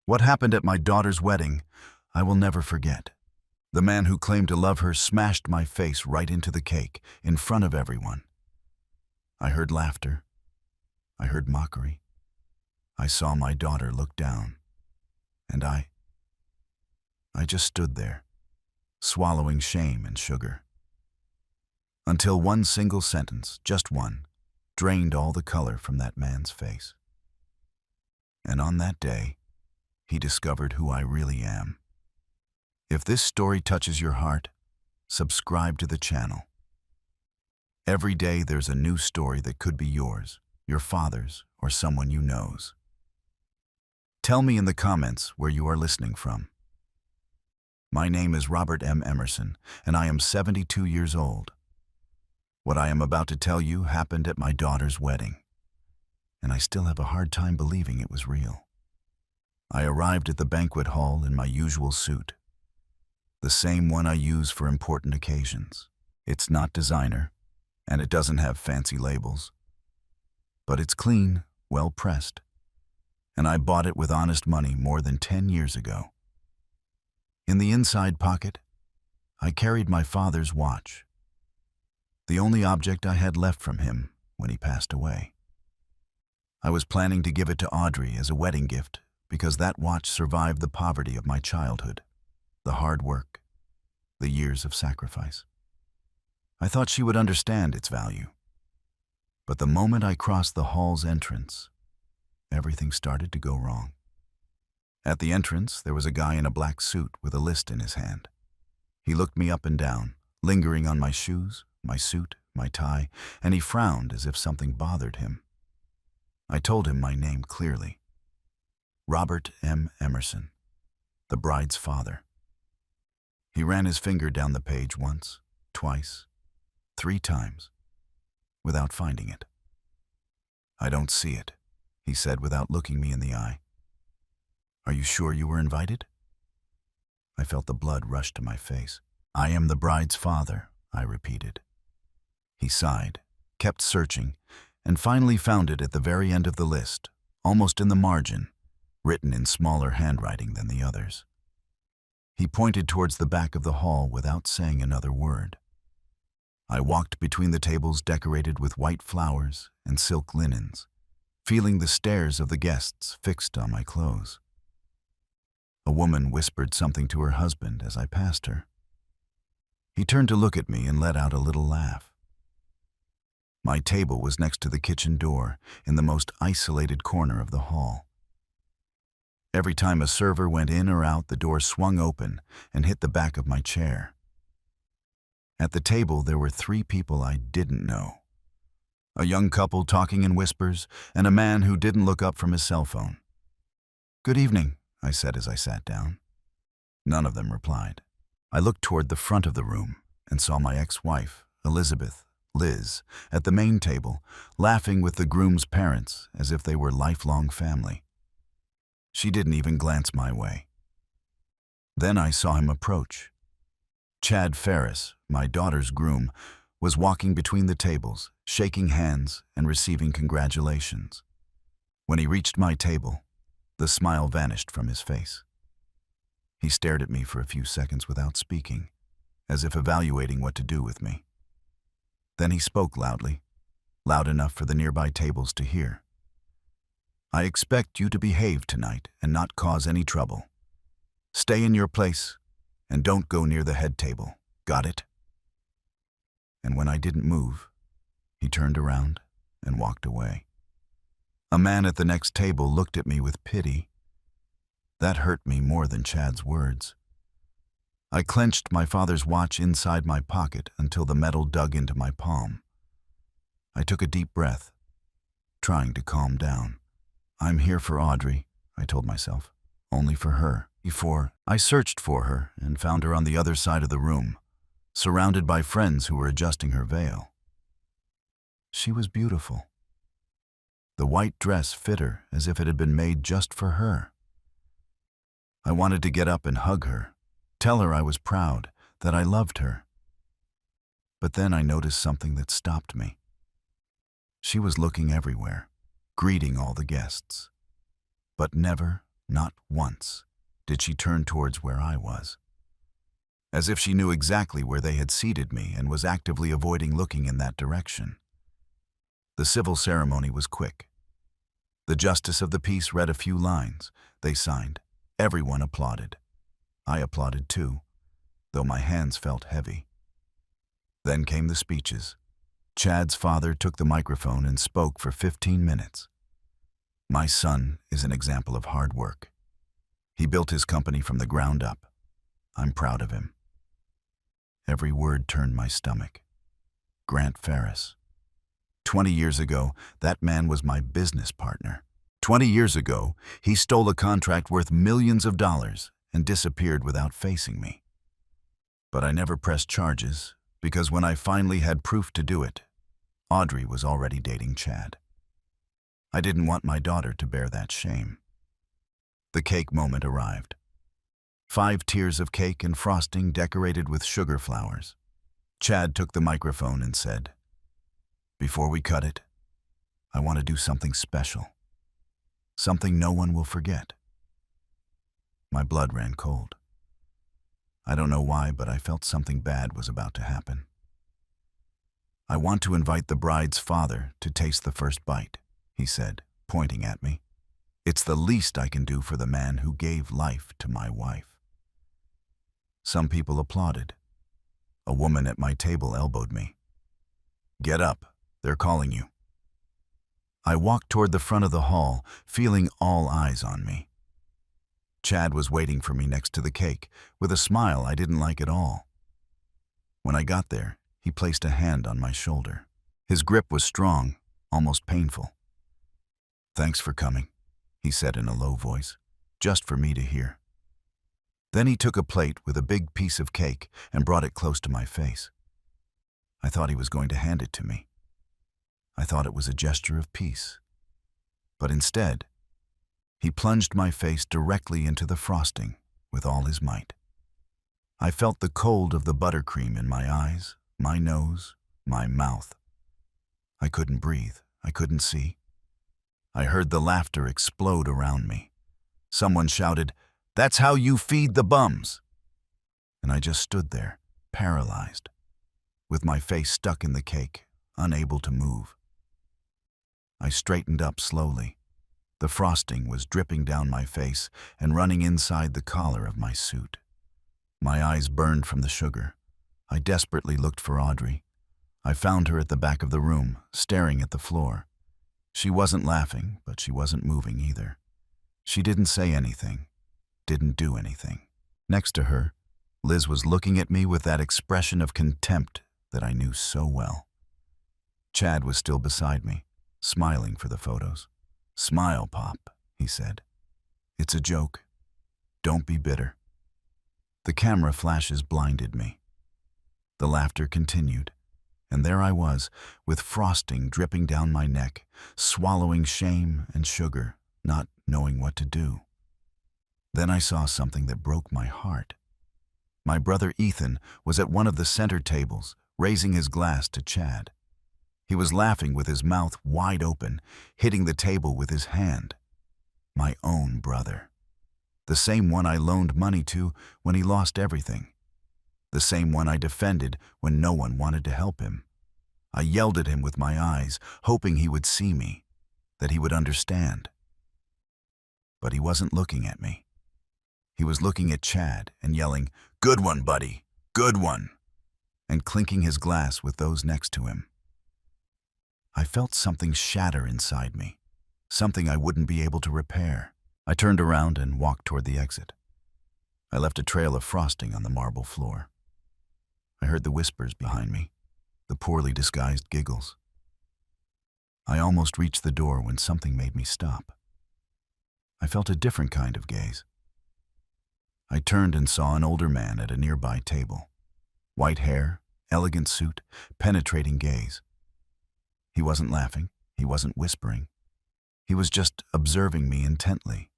What happened at my daughter's wedding, I will never forget. The man who claimed to love her smashed my face right into the cake, in front of everyone. I heard laughter. I heard mockery. I saw my daughter look down. And I just stood there, swallowing shame and sugar. Until one single sentence, just one, drained all the color from that man's face. And on that day, he discovered who I really am. If this story touches your heart, subscribe to the channel. Every day there's a new story that could be yours, your father's, or someone you know's. Tell me in the comments where you are listening from. My name is Robert M. Emerson, and I am 72 years old. What I am about to tell you happened at my daughter's wedding, and I still have a hard time believing it was real. I arrived at the banquet hall in my usual suit, the same one I use for important occasions. It's not designer, and it doesn't have fancy labels, but it's clean, well pressed, and I bought it with honest money more than 10 years ago. In the inside pocket, I carried my father's watch, the only object I had left from him when he passed away. I was planning to give it to Audrey as a wedding gift because that watch survived the poverty of my childhood, the hard work, the years of sacrifice. I thought she would understand its value. But the moment I crossed the hall's entrance, everything started to go wrong. At the entrance, there was a guy in a black suit with a list in his hand. He looked me up and down, lingering on my shoes, my suit, my tie, and he frowned as if something bothered him. I told him my name clearly. Robert M. Emerson, the bride's father. He ran his finger down the page once, twice, 3 times, without finding it. "I don't see it," he said without looking me in the eye. "Are you sure you were invited?" I felt the blood rush to my face. "I am the bride's father," I repeated. He sighed, kept searching, and finally found it at the very end of the list, almost in the margin, written in smaller handwriting than the others. He pointed towards the back of the hall without saying another word. I walked between the tables decorated with white flowers and silk linens, feeling the stares of the guests fixed on my clothes. A woman whispered something to her husband as I passed her. He turned to look at me and let out a little laugh. My table was next to the kitchen door, in the most isolated corner of the hall. Every time a server went in or out, the door swung open and hit the back of my chair. At the table, there were 3 people I didn't know. A young couple talking in whispers, and a man who didn't look up from his cell phone. "Good evening," I said as I sat down. None of them replied. I looked toward the front of the room and saw my ex-wife, Elizabeth, Liz, at the main table, laughing with the groom's parents as if they were lifelong family. She didn't even glance my way. Then I saw him approach. Chad Ferris, my daughter's groom, was walking between the tables, shaking hands and receiving congratulations. When he reached my table, the smile vanished from his face. He stared at me for a few seconds without speaking, as if evaluating what to do with me. Then he spoke loudly, loud enough for the nearby tables to hear. "I expect you to behave tonight and not cause any trouble. Stay in your place and don't go near the head table. Got it?" And when I didn't move, he turned around and walked away. A man at the next table looked at me with pity. That hurt me more than Chad's words. I clenched my father's watch inside my pocket until the metal dug into my palm. I took a deep breath, trying to calm down. "I'm here for Audrey," I told myself, "only for her." Before, I searched for her and found her on the other side of the room, surrounded by friends who were adjusting her veil. She was beautiful. The white dress fit her as if it had been made just for her. I wanted to get up and hug her, tell her I was proud, that I loved her. But then I noticed something that stopped me. She was looking everywhere, greeting all the guests, but never Not once did she turn towards where I was, as if she knew exactly where they had seated me and was actively avoiding looking in that direction. The civil ceremony was quick. The justice of the peace read a few lines. They signed. Everyone applauded. I applauded too, though my hands felt heavy. Then came the speeches. Chad's father took the microphone and spoke for 15 minutes. My son is an example of hard work. He built his company from the ground up. I'm proud of him. Every word turned my stomach. Grant Ferris. 20 years ago, that man was my business partner. 20 years ago, he stole a contract worth millions of dollars and disappeared without facing me. But I never pressed charges because when I finally had proof to do it, Audrey was already dating Chad. I didn't want my daughter to bear that shame. The cake moment arrived. 5 tiers of cake and frosting decorated with sugar flowers. Chad took the microphone and said, "Before we cut it, I want to do something special. Something no one will forget." My blood ran cold. I don't know why, but I felt something bad was about to happen. "I want to invite the bride's father to taste the first bite," he said, pointing at me. "It's the least I can do for the man who gave life to my wife." Some people applauded. A woman at my table elbowed me. "Get up, they're calling you." I walked toward the front of the hall, feeling all eyes on me. Chad was waiting for me next to the cake, with a smile I didn't like at all. When I got there, he placed a hand on my shoulder. His grip was strong, almost painful. "Thanks for coming," he said in a low voice, just for me to hear. Then he took a plate with a big piece of cake and brought it close to my face. I thought he was going to hand it to me. I thought it was a gesture of peace. But instead, he plunged my face directly into the frosting with all his might. I felt the cold of the buttercream in my eyes, my nose, my mouth. I couldn't breathe. I couldn't see. I heard the laughter explode around me. Someone shouted, "That's how you feed the bums!" And I just stood there, paralyzed, with my face stuck in the cake, unable to move. I straightened up slowly. The frosting was dripping down my face and running inside the collar of my suit. My eyes burned from the sugar. I desperately looked for Audrey. I found her at the back of the room, staring at the floor. She wasn't laughing, but she wasn't moving either. She didn't say anything, didn't do anything. Next to her, Liz was looking at me with that expression of contempt that I knew so well. Chad was still beside me, smiling for the photos. "Smile, Pop," he said. "It's a joke. Don't be bitter." The camera flashes blinded me. The laughter continued, and there I was, with frosting dripping down my neck, swallowing shame and sugar, not knowing what to do. Then I saw something that broke my heart. My brother Ethan was at one of the center tables, raising his glass to Chad. He was laughing with his mouth wide open, hitting the table with his hand. My own brother. The same one I loaned money to when he lost everything. The same one I defended when no one wanted to help him. I yelled at him with my eyes, hoping he would see me, that he would understand. But he wasn't looking at me. He was looking at Chad and yelling, "Good one, buddy, good one," and clinking his glass with those next to him. I felt something shatter inside me, something I wouldn't be able to repair. I turned around and walked toward the exit. I left a trail of frosting on the marble floor. I heard the whispers behind me, the poorly disguised giggles. I almost reached the door when something made me stop. I felt a different kind of gaze. I turned and saw an older man at a nearby table. White hair, elegant suit, penetrating gaze. He wasn't laughing, he wasn't whispering. He was just observing me intently,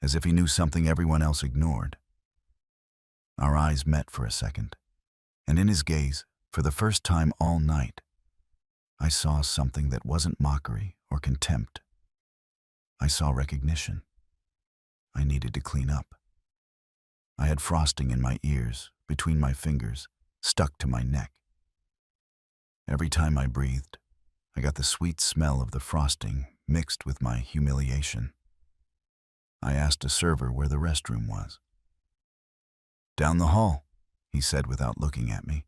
as if he knew something everyone else ignored. Our eyes met for a second, and in his gaze, for the first time all night, I saw something that wasn't mockery or contempt. I saw recognition. I needed to clean up. I had frosting in my ears, between my fingers, stuck to my neck. Every time I breathed, I got the sweet smell of the frosting mixed with my humiliation. I asked a server where the restroom was. "Down the hall," he said without looking at me,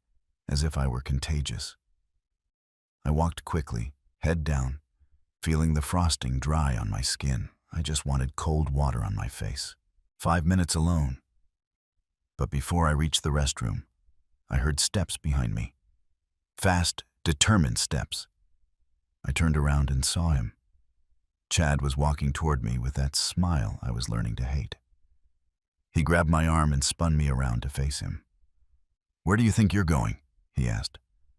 as if I were contagious. I walked quickly, head down, feeling the frosting dry on my skin. I just wanted cold water on my face. 5 minutes alone. But before I reached the restroom, I heard steps behind me. Fast, determined steps. I turned around and saw him. Chad was walking toward me with that smile I was learning to hate. He grabbed my arm and spun me around to face him. "Where do you think you're going?" he asked.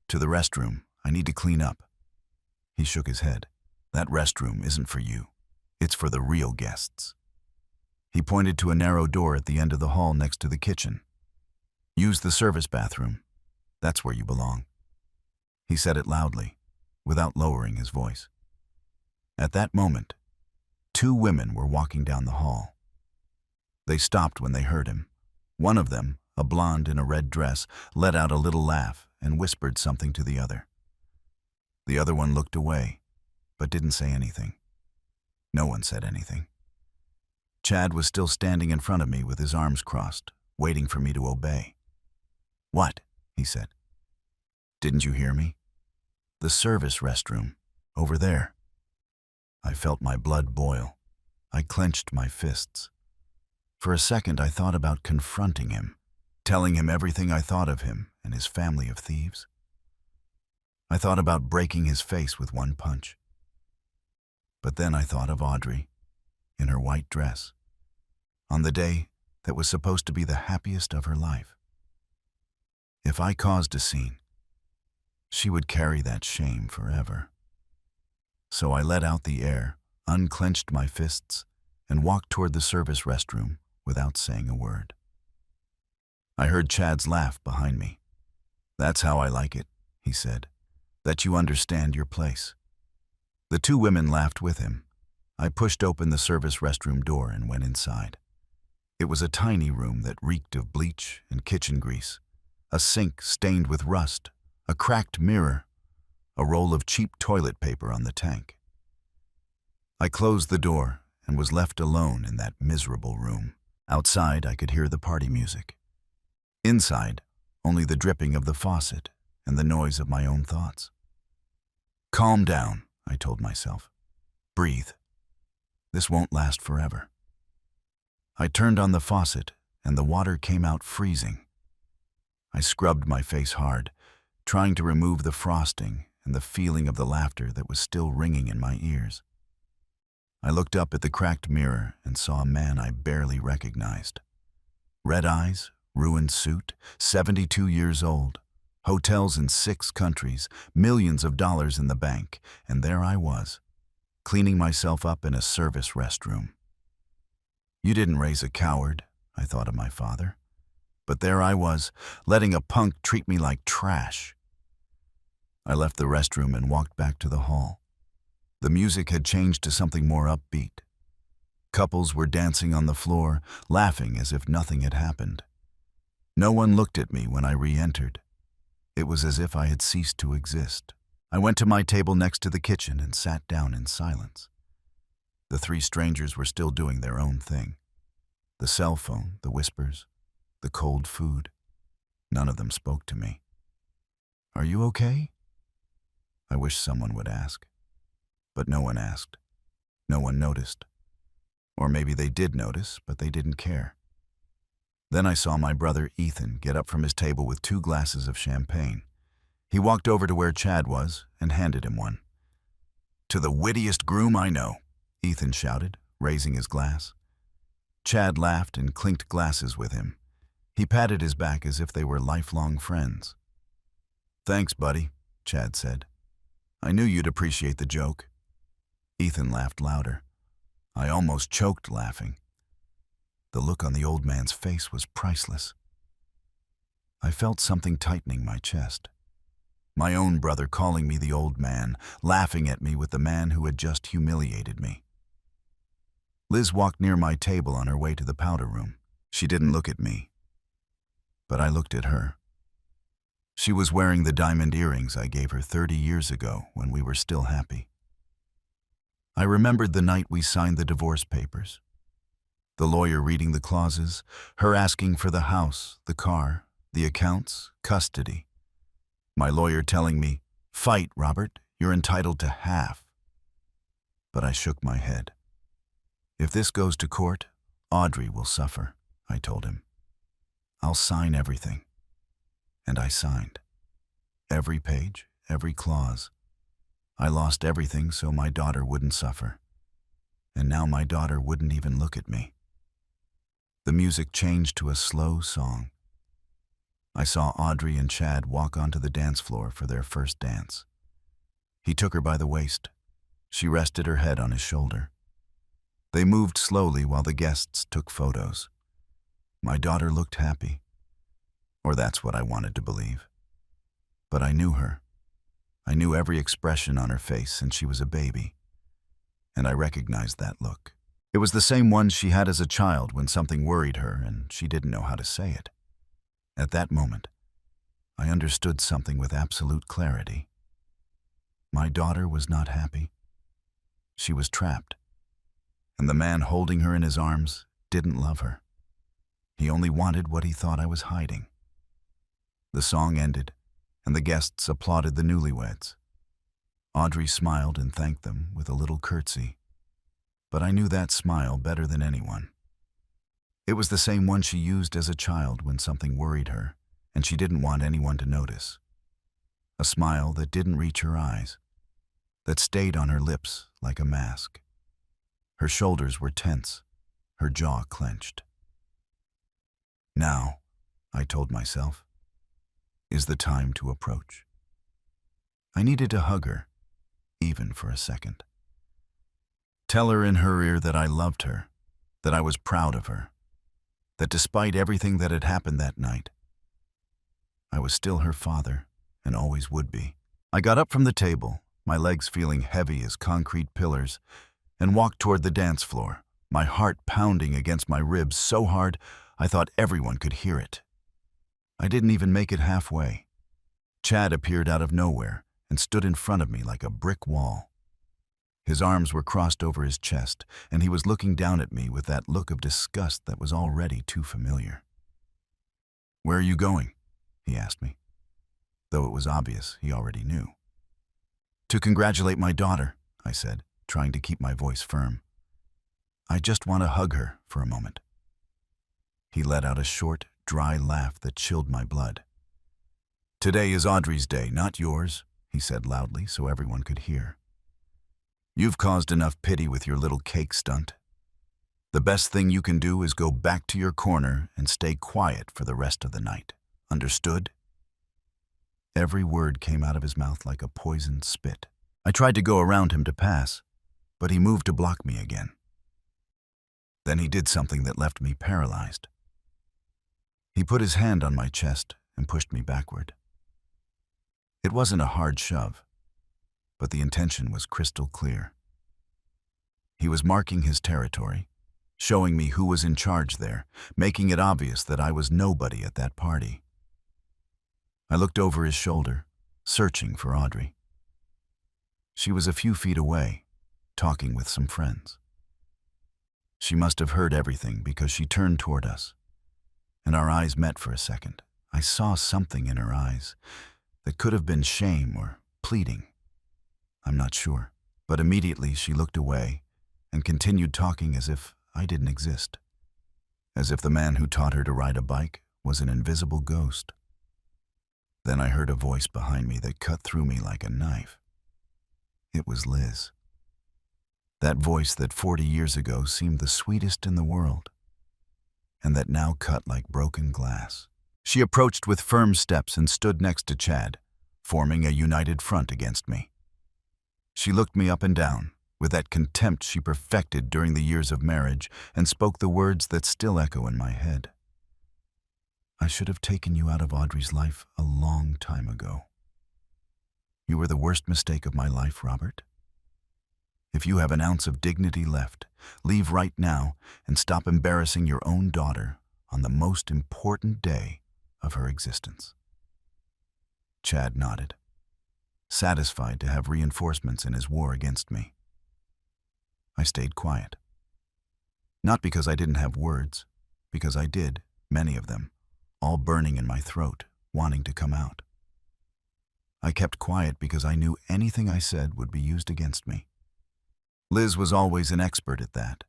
"To the restroom. I need to clean up." He shook his head. "That restroom isn't for you. It's for the real guests." He pointed to a narrow door at the end of the hall next to the kitchen. "Use the service bathroom. That's where you belong." He said it loudly, without lowering his voice. At that moment, 2 women were walking down the hall. They stopped when they heard him. One of them, a blonde in a red dress, let out a little laugh and whispered something to the other. The other one looked away, but didn't say anything. No one said anything. Chad was still standing in front of me with his arms crossed, waiting for me to obey. "What?" he said. "Didn't you hear me? The service restroom, over there." I felt my blood boil. I clenched my fists. For a second, I thought about confronting him, telling him everything I thought of him and his family of thieves. I thought about breaking his face with one punch. But then I thought of Audrey, in her white dress, on the day that was supposed to be the happiest of her life. If I caused a scene, she would carry that shame forever. So I let out the air, unclenched my fists, and walked toward the service restroom without saying a word. I heard Chad's laugh behind me. "That's how I like it," he said, "that you understand your place." The 2 women laughed with him. I pushed open the service restroom door and went inside. It was a tiny room that reeked of bleach and kitchen grease, a sink stained with rust, a cracked mirror, a roll of cheap toilet paper on the tank. I closed the door and was left alone in that miserable room. Outside, I could hear the party music. Inside, only the dripping of the faucet and the noise of my own thoughts. "Calm down," I told myself. "Breathe. This won't last forever." I turned on the faucet, and the water came out freezing. I scrubbed my face hard, trying to remove the frosting and the feeling of the laughter that was still ringing in my ears. I looked up at the cracked mirror and saw a man I barely recognized. Red eyes, ruined suit, 72 years old, hotels in 6 countries, millions of dollars in the bank, and there I was, cleaning myself up in a service restroom. "You didn't raise a coward," I thought of my father. But there I was, letting a punk treat me like trash. I left the restroom and walked back to the hall. The music had changed to something more upbeat. Couples were dancing on the floor, laughing as if nothing had happened. No one looked at me when I re-entered. It was as if I had ceased to exist. I went to my table next to the kitchen and sat down in silence. The 3 strangers were still doing their own thing. The cell phone, the whispers, the cold food. None of them spoke to me. "Are you okay?" I wish someone would ask. But no one asked. No one noticed. Or maybe they did notice, but they didn't care. Then I saw my brother Ethan get up from his table with 2 glasses of champagne. He walked over to where Chad was and handed him one. "To the wittiest groom I know," Ethan shouted, raising his glass. Chad laughed and clinked glasses with him. He patted his back as if they were lifelong friends. "Thanks, buddy," Chad said. "I knew you'd appreciate the joke." Ethan laughed louder. I almost choked laughing. The look on the old man's face was priceless. I felt something tightening my chest. My own brother calling me the old man, laughing at me with the man who had just humiliated me. Liz walked near my table on her way to the powder room. She didn't look at me, but I looked at her. She was wearing the diamond earrings I gave her 30 years ago when we were still happy. I remembered the night we signed the divorce papers. The lawyer reading the clauses, her asking for the house, the car, the accounts, custody. My lawyer telling me, "Fight, Robert, you're entitled to half." But I shook my head. "If this goes to court, Audrey will suffer," I told him. "I'll sign everything." And I signed. Every page, every clause. I lost everything so my daughter wouldn't suffer. And now my daughter wouldn't even look at me. The music changed to a slow song. I saw Audrey and Chad walk onto the dance floor for their first dance. He took her by the waist. She rested her head on his shoulder. They moved slowly while the guests took photos. My daughter looked happy. Or that's what I wanted to believe. But I knew her. I knew every expression on her face since she was a baby. And I recognized that look. It was the same one she had as a child when something worried her and she didn't know how to say it. At that moment, I understood something with absolute clarity. My daughter was not happy. She was trapped. And the man holding her in his arms didn't love her. He only wanted what he thought I was hiding. The song ended, and the guests applauded the newlyweds. Audrey smiled and thanked them with a little curtsy. But I knew that smile better than anyone. It was the same one she used as a child when something worried her, and she didn't want anyone to notice. A smile that didn't reach her eyes, that stayed on her lips like a mask. Her shoulders were tense, her jaw clenched. Now, I told myself, is the time to approach. I needed to hug her, even for a second. Tell her in her ear that I loved her, that I was proud of her, that despite everything that had happened that night, I was still her father and always would be. I got up from the table, my legs feeling heavy as concrete pillars, and walked toward the dance floor, my heart pounding against my ribs so hard I thought everyone could hear it. I didn't even make it halfway. Chad appeared out of nowhere and stood in front of me like a brick wall. His arms were crossed over his chest, and he was looking down at me with that look of disgust that was already too familiar. "Where are you going?" he asked me, though it was obvious he already knew. "To congratulate my daughter," I said, trying to keep my voice firm. "I just want to hug her for a moment." He let out a short, dry laugh that chilled my blood. "Today is Audrey's day, not yours," he said loudly so everyone could hear. "You've caused enough pity with your little cake stunt. The best thing you can do is go back to your corner and stay quiet for the rest of the night. Understood?" Every word came out of his mouth like a poisoned spit. I tried to go around him to pass, but he moved to block me again. Then he did something that left me paralyzed. He put his hand on my chest and pushed me backward. It wasn't a hard shove, but the intention was crystal clear. He was marking his territory, showing me who was in charge there, making it obvious that I was nobody at that party. I looked over his shoulder, searching for Audrey. She was a few feet away, talking with some friends. She must have heard everything because she turned toward us, and our eyes met for a second. I saw something in her eyes that could have been shame or pleading. I'm not sure, but immediately she looked away and continued talking as if I didn't exist, as if the man who taught her to ride a bike was an invisible ghost. Then I heard a voice behind me that cut through me like a knife. It was Liz. That voice that 40 years ago seemed the sweetest in the world, and that now cut like broken glass. She approached with firm steps and stood next to Chad, forming a united front against me. She looked me up and down, with that contempt she perfected during the years of marriage, and spoke the words that still echo in my head. "I should have taken you out of Audrey's life a long time ago. You were the worst mistake of my life, Robert. If you have an ounce of dignity left, leave right now and stop embarrassing your own daughter on the most important day of her existence." Chad nodded, satisfied to have reinforcements in his war against me. I stayed quiet. Not because I didn't have words, because I did, many of them, all burning in my throat, wanting to come out. I kept quiet because I knew anything I said would be used against me. Liz was always an expert at that,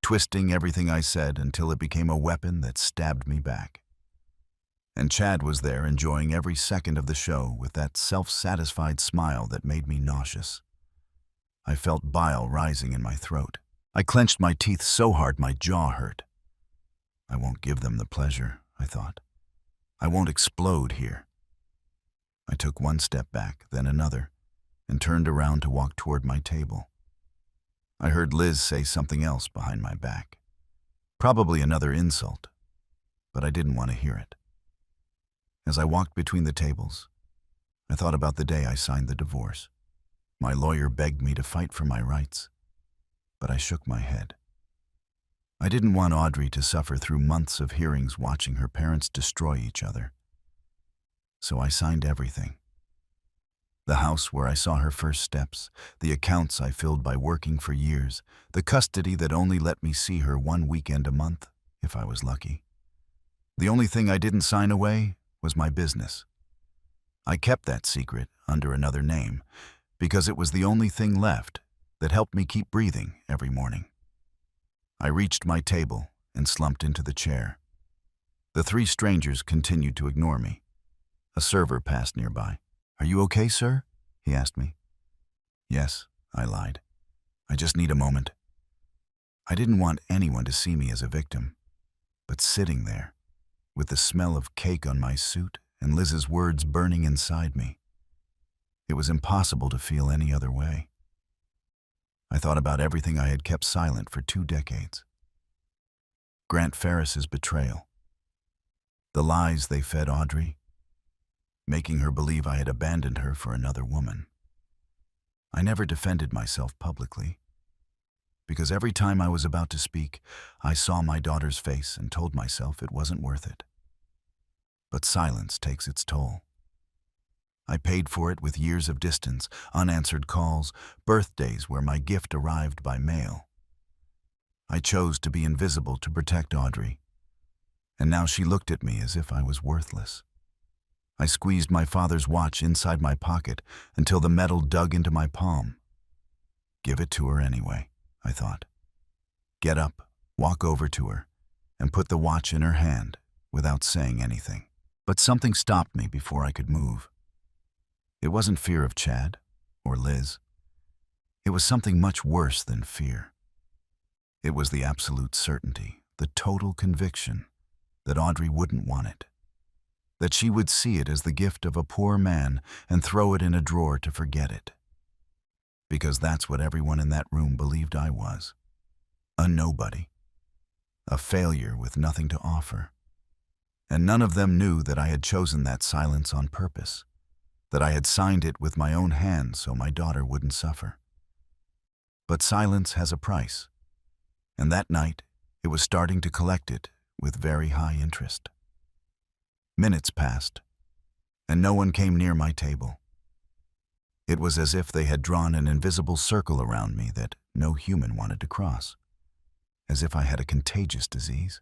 twisting everything I said until it became a weapon that stabbed me back. And Chad was there enjoying every second of the show with that self-satisfied smile that made me nauseous. I felt bile rising in my throat. I clenched my teeth so hard my jaw hurt. I won't give them the pleasure, I thought. I won't explode here. I took one step back, then another, and turned around to walk toward my table. I heard Liz say something else behind my back. Probably another insult, but I didn't want to hear it. As I walked between the tables, I thought about the day I signed the divorce. My lawyer begged me to fight for my rights, but I shook my head. I didn't want Audrey to suffer through months of hearings watching her parents destroy each other. So I signed everything. The house where I saw her first steps, the accounts I filled by working for years, the custody that only let me see her one weekend a month, if I was lucky. The only thing I didn't sign away was my business. I kept that secret under another name because it was the only thing left that helped me keep breathing every morning. I reached my table and slumped into the chair. The three strangers continued to ignore me. A server passed nearby. "Are you okay, sir?" he asked me. "Yes," I lied. "I just need a moment." I didn't want anyone to see me as a victim, but sitting there, with the smell of cake on my suit and Liz's words burning inside me, it was impossible to feel any other way. I thought about everything I had kept silent for 2 decades. Grant Ferris's betrayal, the lies they fed Audrey, making her believe I had abandoned her for another woman. I never defended myself publicly, because every time I was about to speak, I saw my daughter's face and told myself it wasn't worth it. But silence takes its toll. I paid for it with years of distance, unanswered calls, birthdays where my gift arrived by mail. I chose to be invisible to protect Audrey, and now she looked at me as if I was worthless. I squeezed my father's watch inside my pocket until the metal dug into my palm. Give it to her anyway, I thought. Get up, walk over to her, and put the watch in her hand without saying anything. But something stopped me before I could move. It wasn't fear of Chad or Liz. It was something much worse than fear. It was the absolute certainty, the total conviction that Audrey wouldn't want it, that she would see it as the gift of a poor man and throw it in a drawer to forget it. Because that's what everyone in that room believed I was. A nobody. A failure with nothing to offer. And none of them knew that I had chosen that silence on purpose, that I had signed it with my own hand so my daughter wouldn't suffer. But silence has a price, and that night it was starting to collect it with very high interest. Minutes passed, and no one came near my table. It was as if they had drawn an invisible circle around me that no human wanted to cross, as if I had a contagious disease.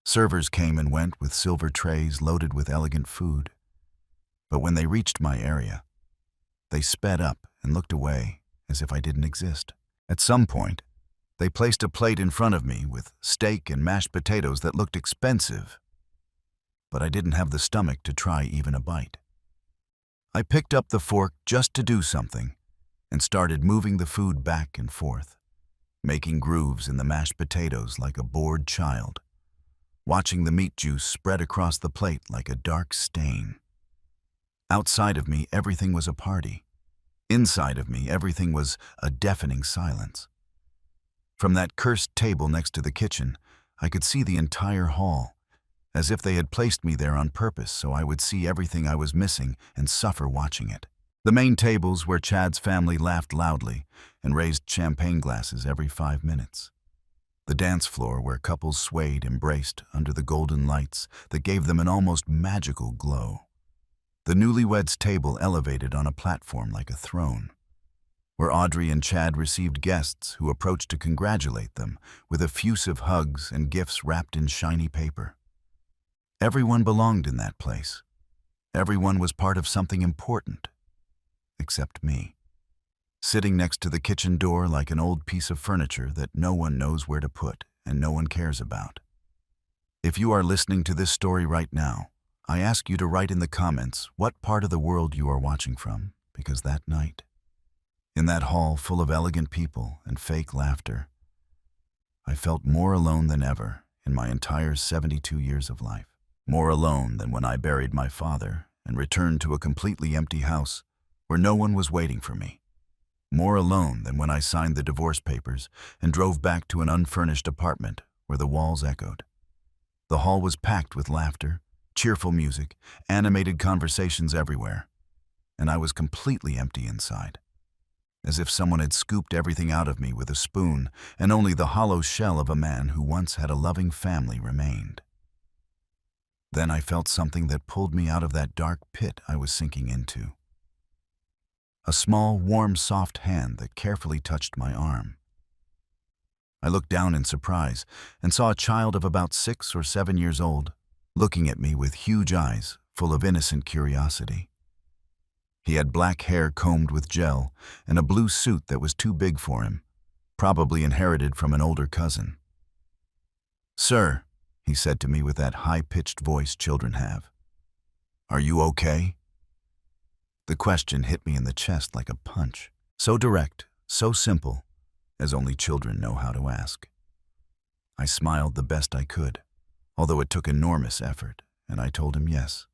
Servers came and went with silver trays loaded with elegant food, but when they reached my area, they sped up and looked away as if I didn't exist. At some point, they placed a plate in front of me with steak and mashed potatoes that looked expensive, but I didn't have the stomach to try even a bite. I picked up the fork just to do something and started moving the food back and forth, making grooves in the mashed potatoes like a bored child, watching the meat juice spread across the plate like a dark stain. Outside of me, everything was a party. Inside of me, everything was a deafening silence. From that cursed table next to the kitchen, I could see the entire hall, as if they had placed me there on purpose so I would see everything I was missing and suffer watching it. The main tables where Chad's family laughed loudly and raised champagne glasses every 5 minutes. The dance floor where couples swayed, embraced under the golden lights that gave them an almost magical glow. The newlyweds' table elevated on a platform like a throne, where Audrey and Chad received guests who approached to congratulate them with effusive hugs and gifts wrapped in shiny paper. Everyone belonged in that place. Everyone was part of something important, except me, sitting next to the kitchen door like an old piece of furniture that no one knows where to put and no one cares about. If you are listening to this story right now, I ask you to write in the comments what part of the world you are watching from, because that night, in that hall full of elegant people and fake laughter, I felt more alone than ever in my entire 72 years of life. More alone than when I buried my father and returned to a completely empty house where no one was waiting for me. More alone than when I signed the divorce papers and drove back to an unfurnished apartment where the walls echoed. The hall was packed with laughter, cheerful music, animated conversations everywhere, and I was completely empty inside, as if someone had scooped everything out of me with a spoon and only the hollow shell of a man who once had a loving family remained. Then I felt something that pulled me out of that dark pit I was sinking into. A small, warm, soft hand that carefully touched my arm. I looked down in surprise and saw a child of about 6 or 7 years old, looking at me with huge eyes full of innocent curiosity. He had black hair combed with gel and a blue suit that was too big for him, probably inherited from an older cousin. "Sir," he said to me with that high-pitched voice children have, "are you okay?" The question hit me in the chest like a punch, so direct, so simple, as only children know how to ask. I smiled the best I could, although it took enormous effort, and I told him yes.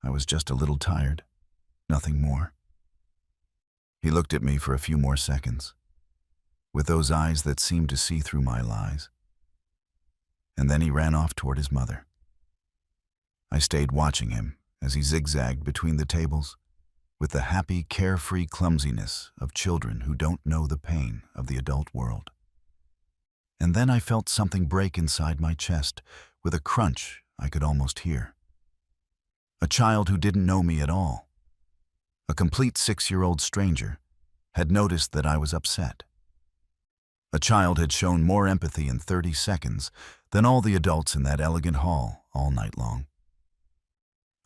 I was just a little tired, nothing more. He looked at me for a few more seconds, with those eyes that seemed to see through my lies. And then he ran off toward his mother. I stayed watching him as he zigzagged between the tables, with the happy, carefree clumsiness of children who don't know the pain of the adult world. And then I felt something break inside my chest with a crunch I could almost hear. A child who didn't know me at all, a complete 6-year-old stranger, had noticed that I was upset. A child had shown more empathy in 30 seconds than all the adults in that elegant hall all night long.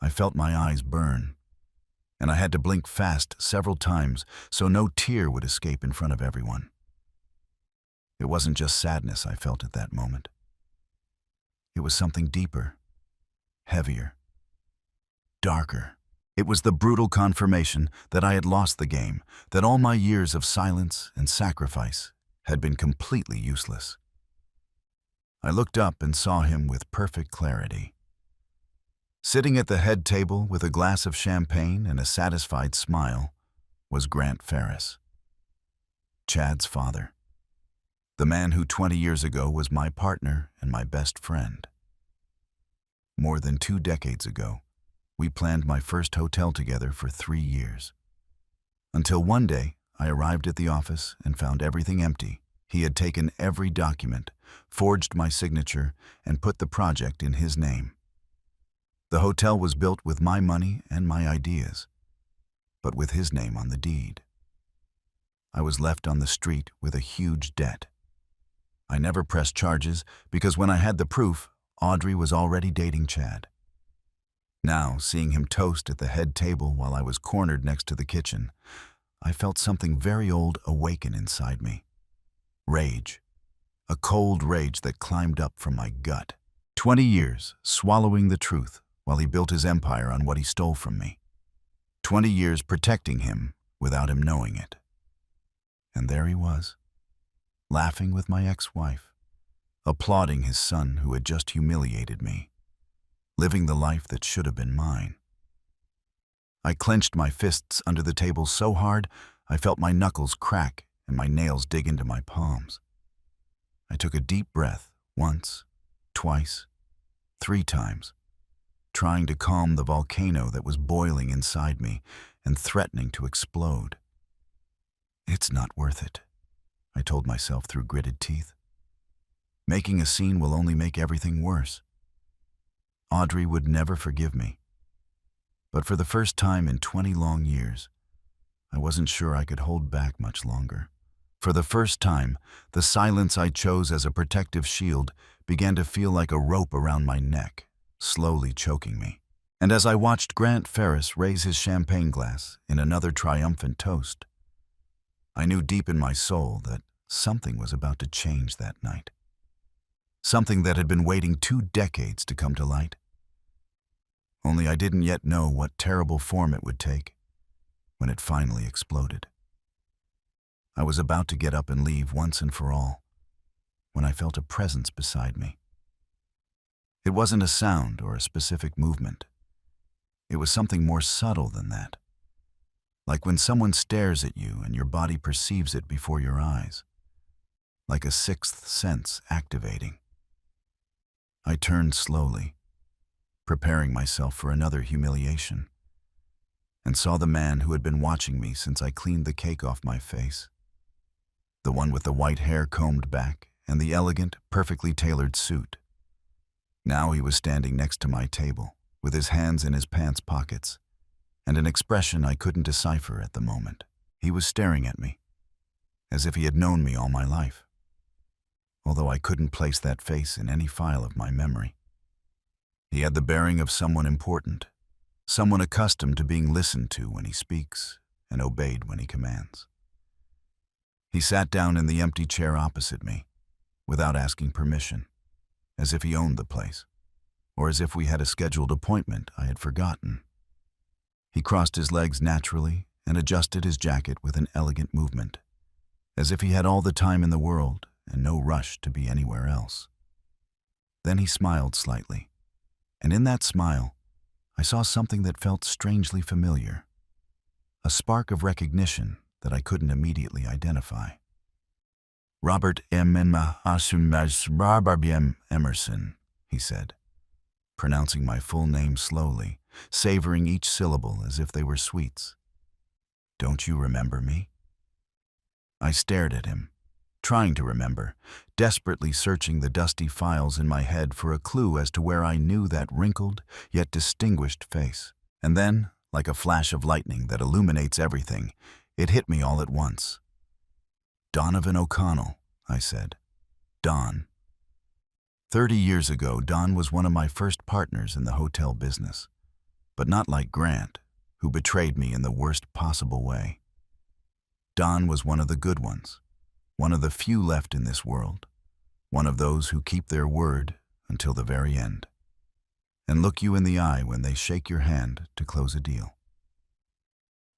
I felt my eyes burn, and I had to blink fast several times so no tear would escape in front of everyone. It wasn't just sadness I felt at that moment. It was something deeper, heavier, darker. It was the brutal confirmation that I had lost the game, that all my years of silence and sacrifice had been completely useless. I looked up and saw him with perfect clarity. Sitting at the head table with a glass of champagne and a satisfied smile was Grant Ferris, Chad's father, the man who 20 years ago was my partner and my best friend. More than 2 decades ago, we planned my first hotel together for 3 years. Until one day, I arrived at the office and found everything empty. He had taken every document, forged my signature, and put the project in his name. The hotel was built with my money and my ideas, but with his name on the deed. I was left on the street with a huge debt. I never pressed charges because when I had the proof, Audrey was already dating Chad. Now, seeing him toast at the head table while I was cornered next to the kitchen, I felt something very old awaken inside me. Rage. A cold rage that climbed up from my gut. 20 years swallowing the truth while he built his empire on what he stole from me. 20 years protecting him without him knowing it. And there he was, laughing with my ex-wife, applauding his son who had just humiliated me, living the life that should have been mine. I clenched my fists under the table so hard I felt my knuckles crack and my nails dig into my palms. I took a deep breath once, twice, 3 times, trying to calm the volcano that was boiling inside me and threatening to explode. It's not worth it, I told myself through gritted teeth. Making a scene will only make everything worse. Audrey would never forgive me. But for the first time in 20 long years, I wasn't sure I could hold back much longer. For the first time, the silence I chose as a protective shield began to feel like a rope around my neck, slowly choking me. And as I watched Grant Ferris raise his champagne glass in another triumphant toast, I knew deep in my soul that something was about to change that night. Something that had been waiting 2 decades to come to light. Only I didn't yet know what terrible form it would take when it finally exploded. I was about to get up and leave once and for all when I felt a presence beside me. It wasn't a sound or a specific movement. It was something more subtle than that. Like when someone stares at you and your body perceives it before your eyes. Like a sixth sense activating. I turned slowly, preparing myself for another humiliation, and saw the man who had been watching me since I cleaned the cake off my face. The one with the white hair combed back and the elegant, perfectly tailored suit. Now he was standing next to my table, with his hands in his pants pockets, and an expression I couldn't decipher at the moment. He was staring at me, as if he had known me all my life, although I couldn't place that face in any file of my memory. He had the bearing of someone important, someone accustomed to being listened to when he speaks and obeyed when he commands. He sat down in the empty chair opposite me, without asking permission, as if he owned the place, or as if we had a scheduled appointment I had forgotten. He crossed his legs naturally and adjusted his jacket with an elegant movement, as if he had all the time in the world and no rush to be anywhere else. Then he smiled slightly, and in that smile, I saw something that felt strangely familiar, a spark of recognition that I couldn't immediately identify. Robert M. Emerson, he said, pronouncing my full name slowly, savoring each syllable as if they were sweets. Don't you remember me? I stared at him, trying to remember, desperately searching the dusty files in my head for a clue as to where I knew that wrinkled yet distinguished face. And then, like a flash of lightning that illuminates everything, it hit me all at once. Donovan O'Connell, I said. Don. 30 years ago, Don was one of my first partners in the hotel business, but not like Grant, who betrayed me in the worst possible way. Don was one of the good ones, one of the few left in this world, one of those who keep their word until the very end, and look you in the eye when they shake your hand to close a deal.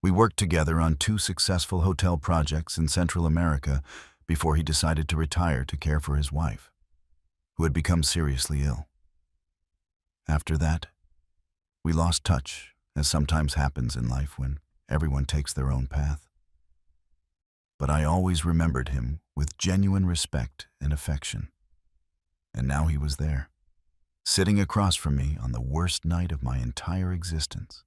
We worked together on 2 successful hotel projects in Central America before he decided to retire to care for his wife, who had become seriously ill. After that, we lost touch, as sometimes happens in life when everyone takes their own path. But I always remembered him with genuine respect and affection. And now he was there, sitting across from me on the worst night of my entire existence,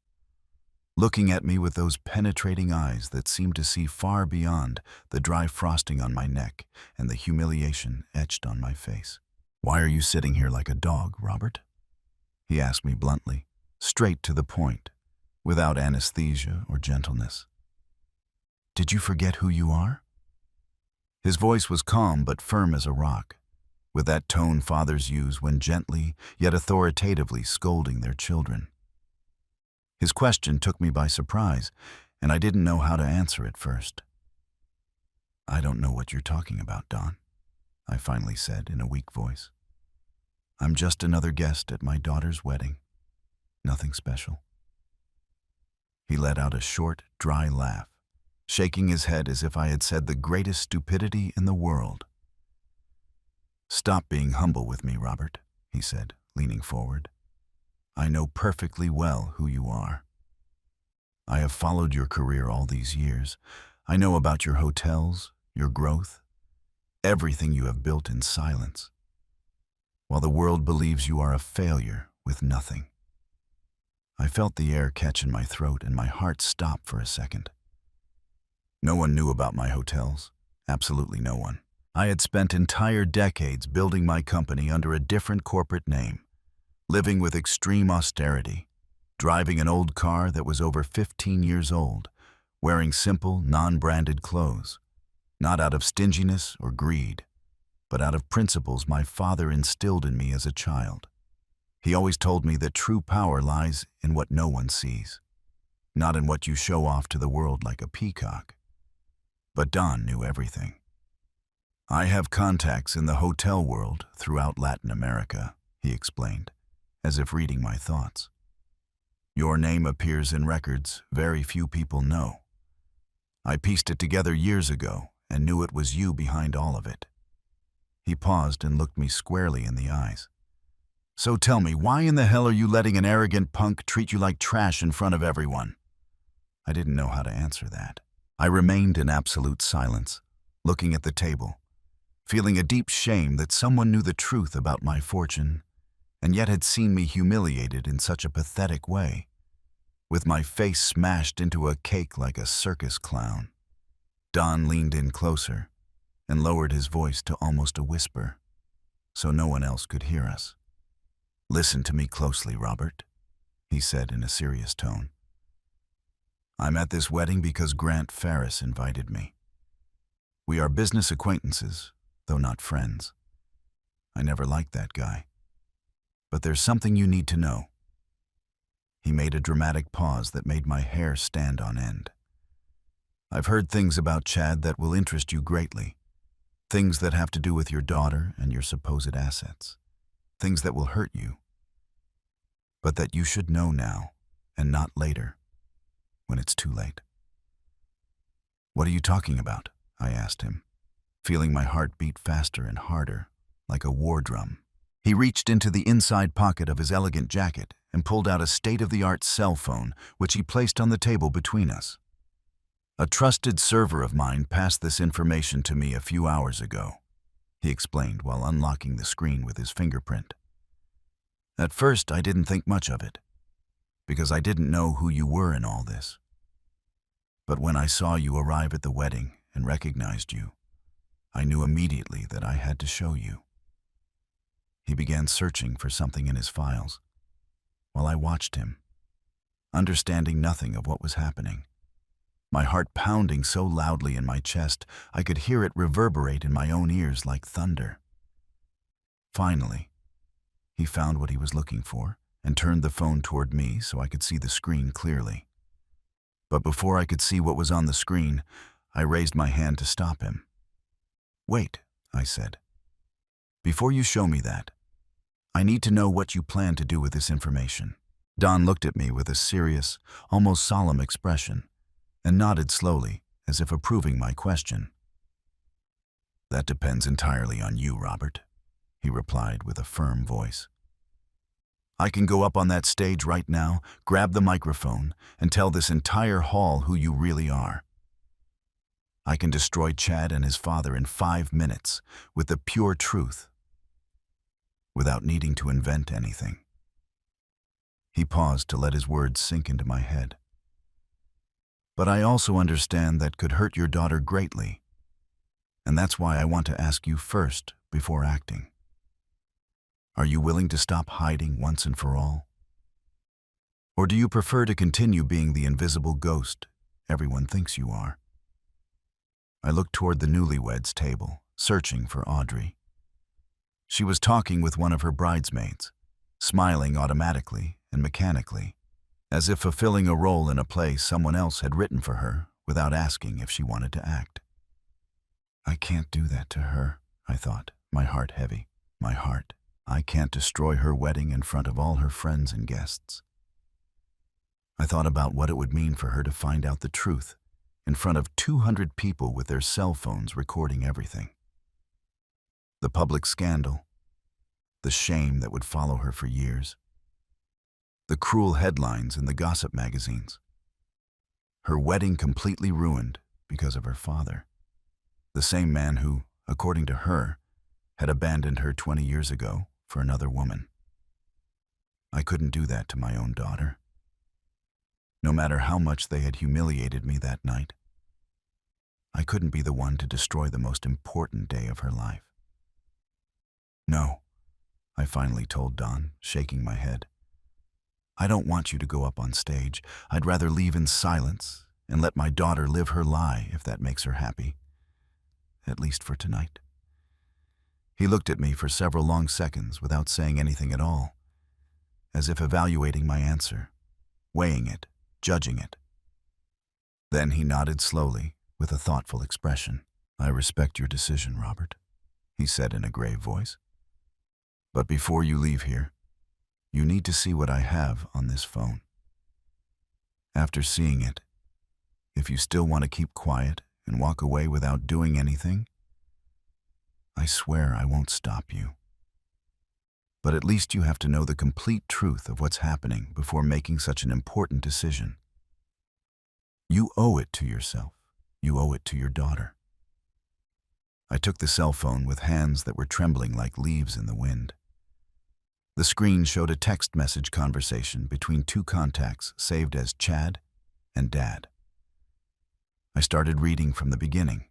looking at me with those penetrating eyes that seemed to see far beyond the dry frosting on my neck and the humiliation etched on my face. "Why are you sitting here like a dog, Robert?" he asked me bluntly, straight to the point, without anesthesia or gentleness. "Did you forget who you are?" His voice was calm but firm as a rock, with that tone fathers use when gently yet authoritatively scolding their children. His question took me by surprise, and I didn't know how to answer it first. "I don't know what you're talking about, Don," I finally said in a weak voice. "I'm just another guest at my daughter's wedding. Nothing special." He let out a short, dry laugh, shaking his head as if I had said the greatest stupidity in the world. "Stop being humble with me, Robert," he said, leaning forward. "I know perfectly well who you are. I have followed your career all these years. I know about your hotels, your growth, everything you have built in silence, while the world believes you are a failure with nothing. I felt the air catch in my throat and my heart stop for a second. No one knew about my hotels. Absolutely no one. I had spent entire decades building my company under a different corporate name, living with extreme austerity, driving an old car that was over 15 years old, wearing simple, non-branded clothes, not out of stinginess or greed, but out of principles my father instilled in me as a child. He always told me that true power lies in what no one sees, not in what you show off to the world like a peacock. But Don knew everything. I have contacts in the hotel world throughout Latin America, he explained, as if reading my thoughts. Your name appears in records very few people know. I pieced it together years ago and knew it was you behind all of it. He paused and looked me squarely in the eyes. So tell me, why in the hell are you letting an arrogant punk treat you like trash in front of everyone? I didn't know how to answer that. I remained in absolute silence, looking at the table, feeling a deep shame that someone knew the truth about my fortune, and yet had seen me humiliated in such a pathetic way, with my face smashed into a cake like a circus clown. Don leaned in closer and lowered his voice to almost a whisper, so no one else could hear us. Listen to me closely, Robert, he said in a serious tone. I'm at this wedding because Grant Ferris invited me. We are business acquaintances, though not friends. I never liked that guy. But there's something you need to know. He made a dramatic pause that made my hair stand on end. I've heard things about Chad that will interest you greatly. Things that have to do with your daughter and your supposed assets. Things that will hurt you. But that you should know now, and not later, when it's too late. What are you talking about? I asked him, feeling my heart beat faster and harder, like a war drum. He reached into the inside pocket of his elegant jacket and pulled out a state-of-the-art cell phone, which he placed on the table between us. A trusted server of mine passed this information to me a few hours ago, he explained while unlocking the screen with his fingerprint. At first, I didn't think much of it, because I didn't know who you were in all this. But when I saw you arrive at the wedding and recognized you, I knew immediately that I had to show you. He began searching for something in his files, while I watched him, understanding nothing of what was happening. My heart pounding so loudly in my chest, I could hear it reverberate in my own ears like thunder. Finally, he found what he was looking for and turned the phone toward me so I could see the screen clearly. But before I could see what was on the screen, I raised my hand to stop him. Wait, I said. Before you show me that, I need to know what you plan to do with this information. Don looked at me with a serious, almost solemn expression, and nodded slowly, as if approving my question. That depends entirely on you, Robert, he replied with a firm voice. I can go up on that stage right now, grab the microphone, and tell this entire hall who you really are. I can destroy Chad and his father in 5 minutes with the pure truth, without needing to invent anything. He paused to let his words sink into my head. But I also understand that could hurt your daughter greatly, and that's why I want to ask you first before acting. Are you willing to stop hiding once and for all? Or do you prefer to continue being the invisible ghost everyone thinks you are? I looked toward the newlyweds table, searching for Audrey. She was talking with one of her bridesmaids, smiling automatically and mechanically, as if fulfilling a role in a play someone else had written for her without asking if she wanted to act. I can't do that to her, I thought, my heart heavy. My heart. I can't destroy her wedding in front of all her friends and guests. I thought about what it would mean for her to find out the truth in front of 200 people with their cell phones recording everything. The public scandal, the shame that would follow her for years, the cruel headlines in the gossip magazines, her wedding completely ruined because of her father, the same man who, according to her, had abandoned her 20 years ago for another woman. I couldn't do that to my own daughter. No matter how much they had humiliated me that night, I couldn't be the one to destroy the most important day of her life. No, I finally told Dawn, shaking my head. I don't want you to go up on stage. I'd rather leave in silence and let my daughter live her lie if that makes her happy. At least for tonight. He looked at me for several long seconds without saying anything at all, as if evaluating my answer, weighing it, judging it. Then he nodded slowly, with a thoughtful expression. I respect your decision, Robert, he said in a grave voice. But before you leave here, you need to see what I have on this phone. After seeing it, if you still want to keep quiet and walk away without doing anything, I swear I won't stop you. But at least you have to know the complete truth of what's happening before making such an important decision. You owe it to yourself. You owe it to your daughter. I took the cell phone with hands that were trembling like leaves in the wind. The screen showed a text message conversation between two contacts saved as Chad and Dad. I started reading from the beginning,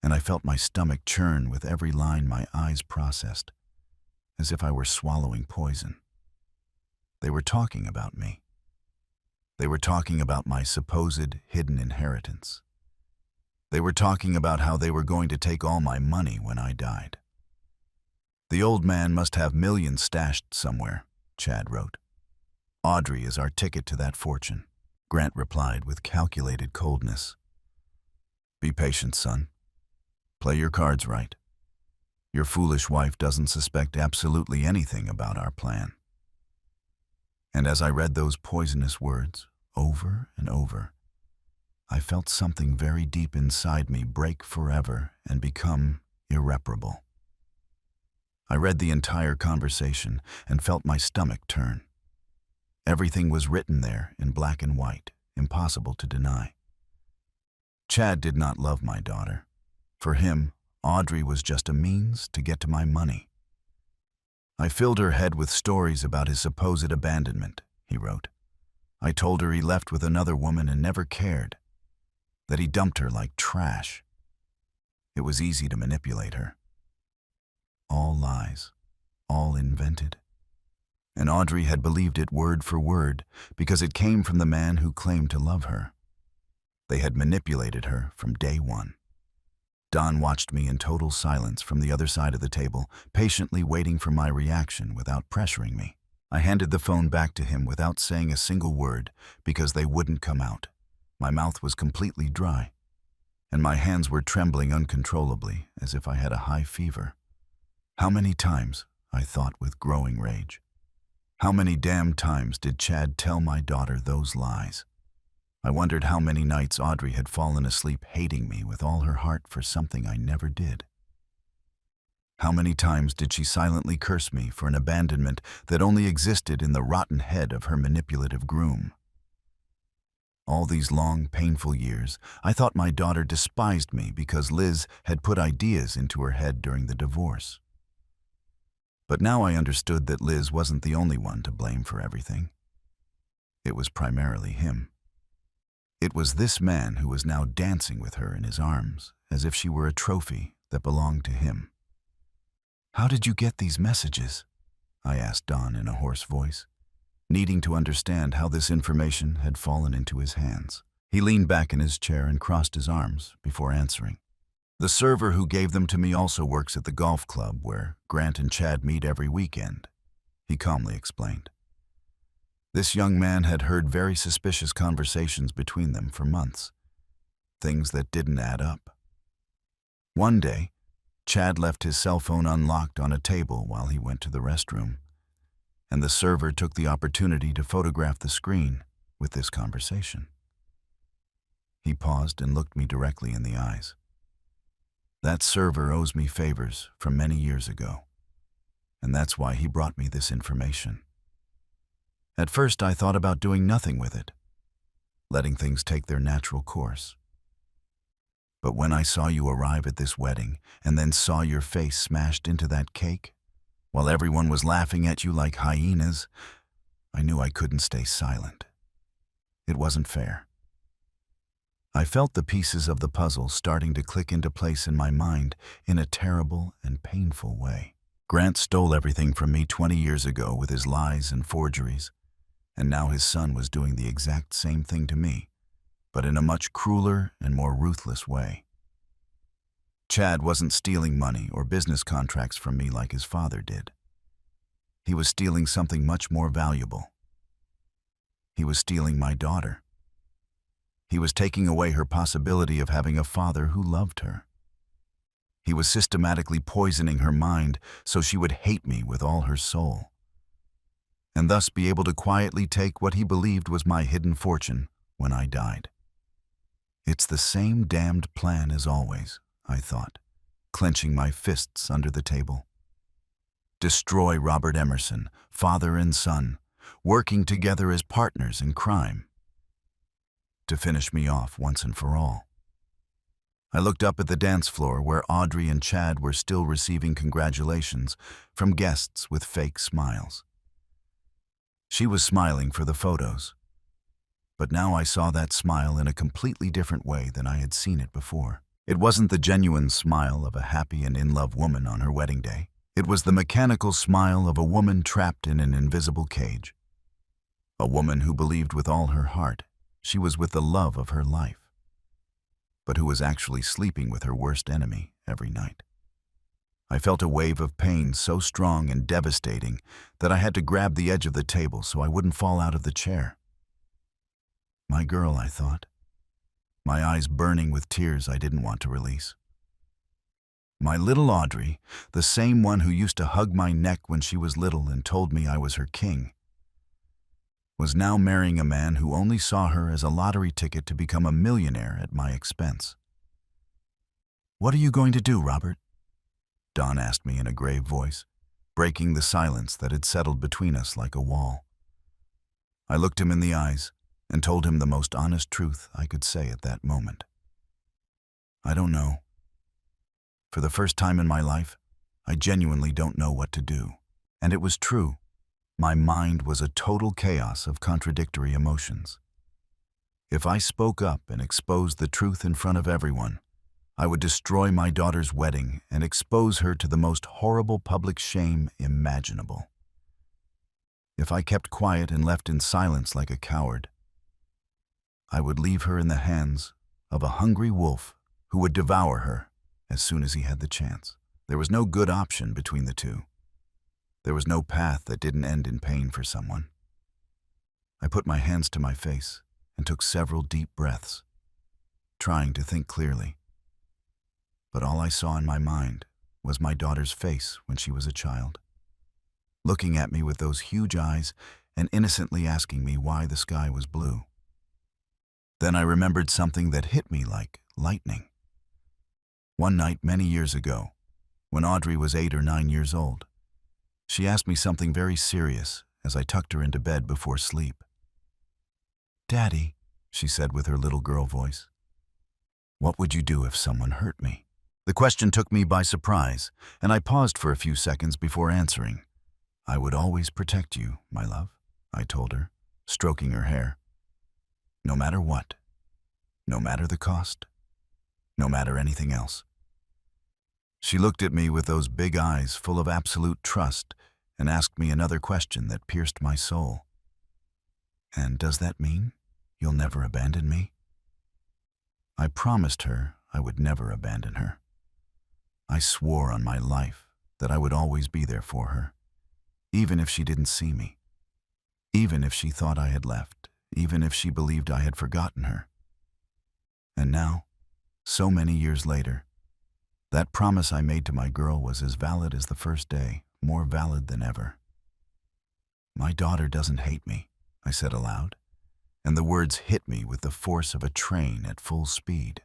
and I felt my stomach churn with every line my eyes processed, as if I were swallowing poison. They were talking about me. They were talking about my supposed hidden inheritance. They were talking about how they were going to take all my money when I died. The old man must have millions stashed somewhere, Chad wrote. Audrey is our ticket to that fortune, Grant replied with calculated coldness. Be patient, son. Play your cards right. Your foolish wife doesn't suspect absolutely anything about our plan. And as I read those poisonous words over and over, I felt something very deep inside me break forever and become irreparable. I read the entire conversation and felt my stomach turn. Everything was written there in black and white, impossible to deny. Chad did not love my daughter. For him, Audrey was just a means to get to my money. I filled her head with stories about his supposed abandonment, he wrote. I told her he left with another woman and never cared, that he dumped her like trash. It was easy to manipulate her. All lies, all invented. And Audrey had believed it word for word because it came from the man who claimed to love her. They had manipulated her from day one. Don watched me in total silence from the other side of the table, patiently waiting for my reaction without pressuring me. I handed the phone back to him without saying a single word because they wouldn't come out. My mouth was completely dry, and my hands were trembling uncontrollably as if I had a high fever. How many times, I thought with growing rage, how many damn times did Chad tell my daughter those lies? I wondered how many nights Audrey had fallen asleep hating me with all her heart for something I never did. How many times did she silently curse me for an abandonment that only existed in the rotten head of her manipulative groom? All these long, painful years, I thought my daughter despised me because Liz had put ideas into her head during the divorce. But now I understood that Liz wasn't the only one to blame for everything. It was primarily him. It was this man who was now dancing with her in his arms, as if she were a trophy that belonged to him. How did you get these messages? I asked Don in a hoarse voice, needing to understand how this information had fallen into his hands. He leaned back in his chair and crossed his arms before answering. The server who gave them to me also works at the golf club where Grant and Chad meet every weekend, he calmly explained. This young man had heard very suspicious conversations between them for months, things that didn't add up. One day, Chad left his cell phone unlocked on a table while he went to the restroom, and the server took the opportunity to photograph the screen with this conversation. He paused and looked me directly in the eyes. That server owes me favors from many years ago, and that's why he brought me this information. At first, I thought about doing nothing with it, letting things take their natural course. But when I saw you arrive at this wedding and then saw your face smashed into that cake, while everyone was laughing at you like hyenas, I knew I couldn't stay silent. It wasn't fair. I felt the pieces of the puzzle starting to click into place in my mind in a terrible and painful way. Grant stole everything from me 20 years ago with his lies and forgeries, and now his son was doing the exact same thing to me, but in a much crueler and more ruthless way. Chad wasn't stealing money or business contracts from me like his father did. He was stealing something much more valuable. He was stealing my daughter. He was taking away her possibility of having a father who loved her. He was systematically poisoning her mind so she would hate me with all her soul, and thus be able to quietly take what he believed was my hidden fortune when I died. It's the same damned plan as always, I thought, clenching my fists under the table. Destroy Robert Emerson, father and son, working together as partners in crime, to finish me off once and for all. I looked up at the dance floor where Audrey and Chad were still receiving congratulations from guests with fake smiles. She was smiling for the photos, but now I saw that smile in a completely different way than I had seen it before. It wasn't the genuine smile of a happy and in-love woman on her wedding day. It was the mechanical smile of a woman trapped in an invisible cage. A woman who believed with all her heart she was with the love of her life, but who was actually sleeping with her worst enemy every night. I felt a wave of pain so strong and devastating that I had to grab the edge of the table so I wouldn't fall out of the chair. My girl, I thought, my eyes burning with tears I didn't want to release. My little Audrey, the same one who used to hug my neck when she was little and told me I was her king, was now marrying a man who only saw her as a lottery ticket to become a millionaire at my expense. "What are you going to do, Robert?" Don asked me in a grave voice, breaking the silence that had settled between us like a wall. I looked him in the eyes and told him the most honest truth I could say at that moment. I don't know. For the first time in my life, I genuinely don't know what to do. And it was true. My mind was a total chaos of contradictory emotions. If I spoke up and exposed the truth in front of everyone, I would destroy my daughter's wedding and expose her to the most horrible public shame imaginable. If I kept quiet and left in silence like a coward, I would leave her in the hands of a hungry wolf who would devour her as soon as he had the chance. There was no good option between the two. There was no path that didn't end in pain for someone. I put my hands to my face and took several deep breaths, trying to think clearly. But all I saw in my mind was my daughter's face when she was a child, looking at me with those huge eyes and innocently asking me why the sky was blue. Then I remembered something that hit me like lightning. One night many years ago, when Audrey was 8 or 9 years old, she asked me something very serious as I tucked her into bed before sleep. "Daddy," she said with her little girl voice, "what would you do if someone hurt me?" The question took me by surprise, and I paused for a few seconds before answering. "I would always protect you, my love," I told her, stroking her hair. "No matter what, no matter the cost, no matter anything else." She looked at me with those big eyes full of absolute trust and asked me another question that pierced my soul. "And does that mean you'll never abandon me?" I promised her I would never abandon her. I swore on my life that I would always be there for her, even if she didn't see me, even if she thought I had left, even if she believed I had forgotten her. And now, so many years later, that promise I made to my girl was as valid as the first day, more valid than ever. "My daughter doesn't hate me," I said aloud, and the words hit me with the force of a train at full speed.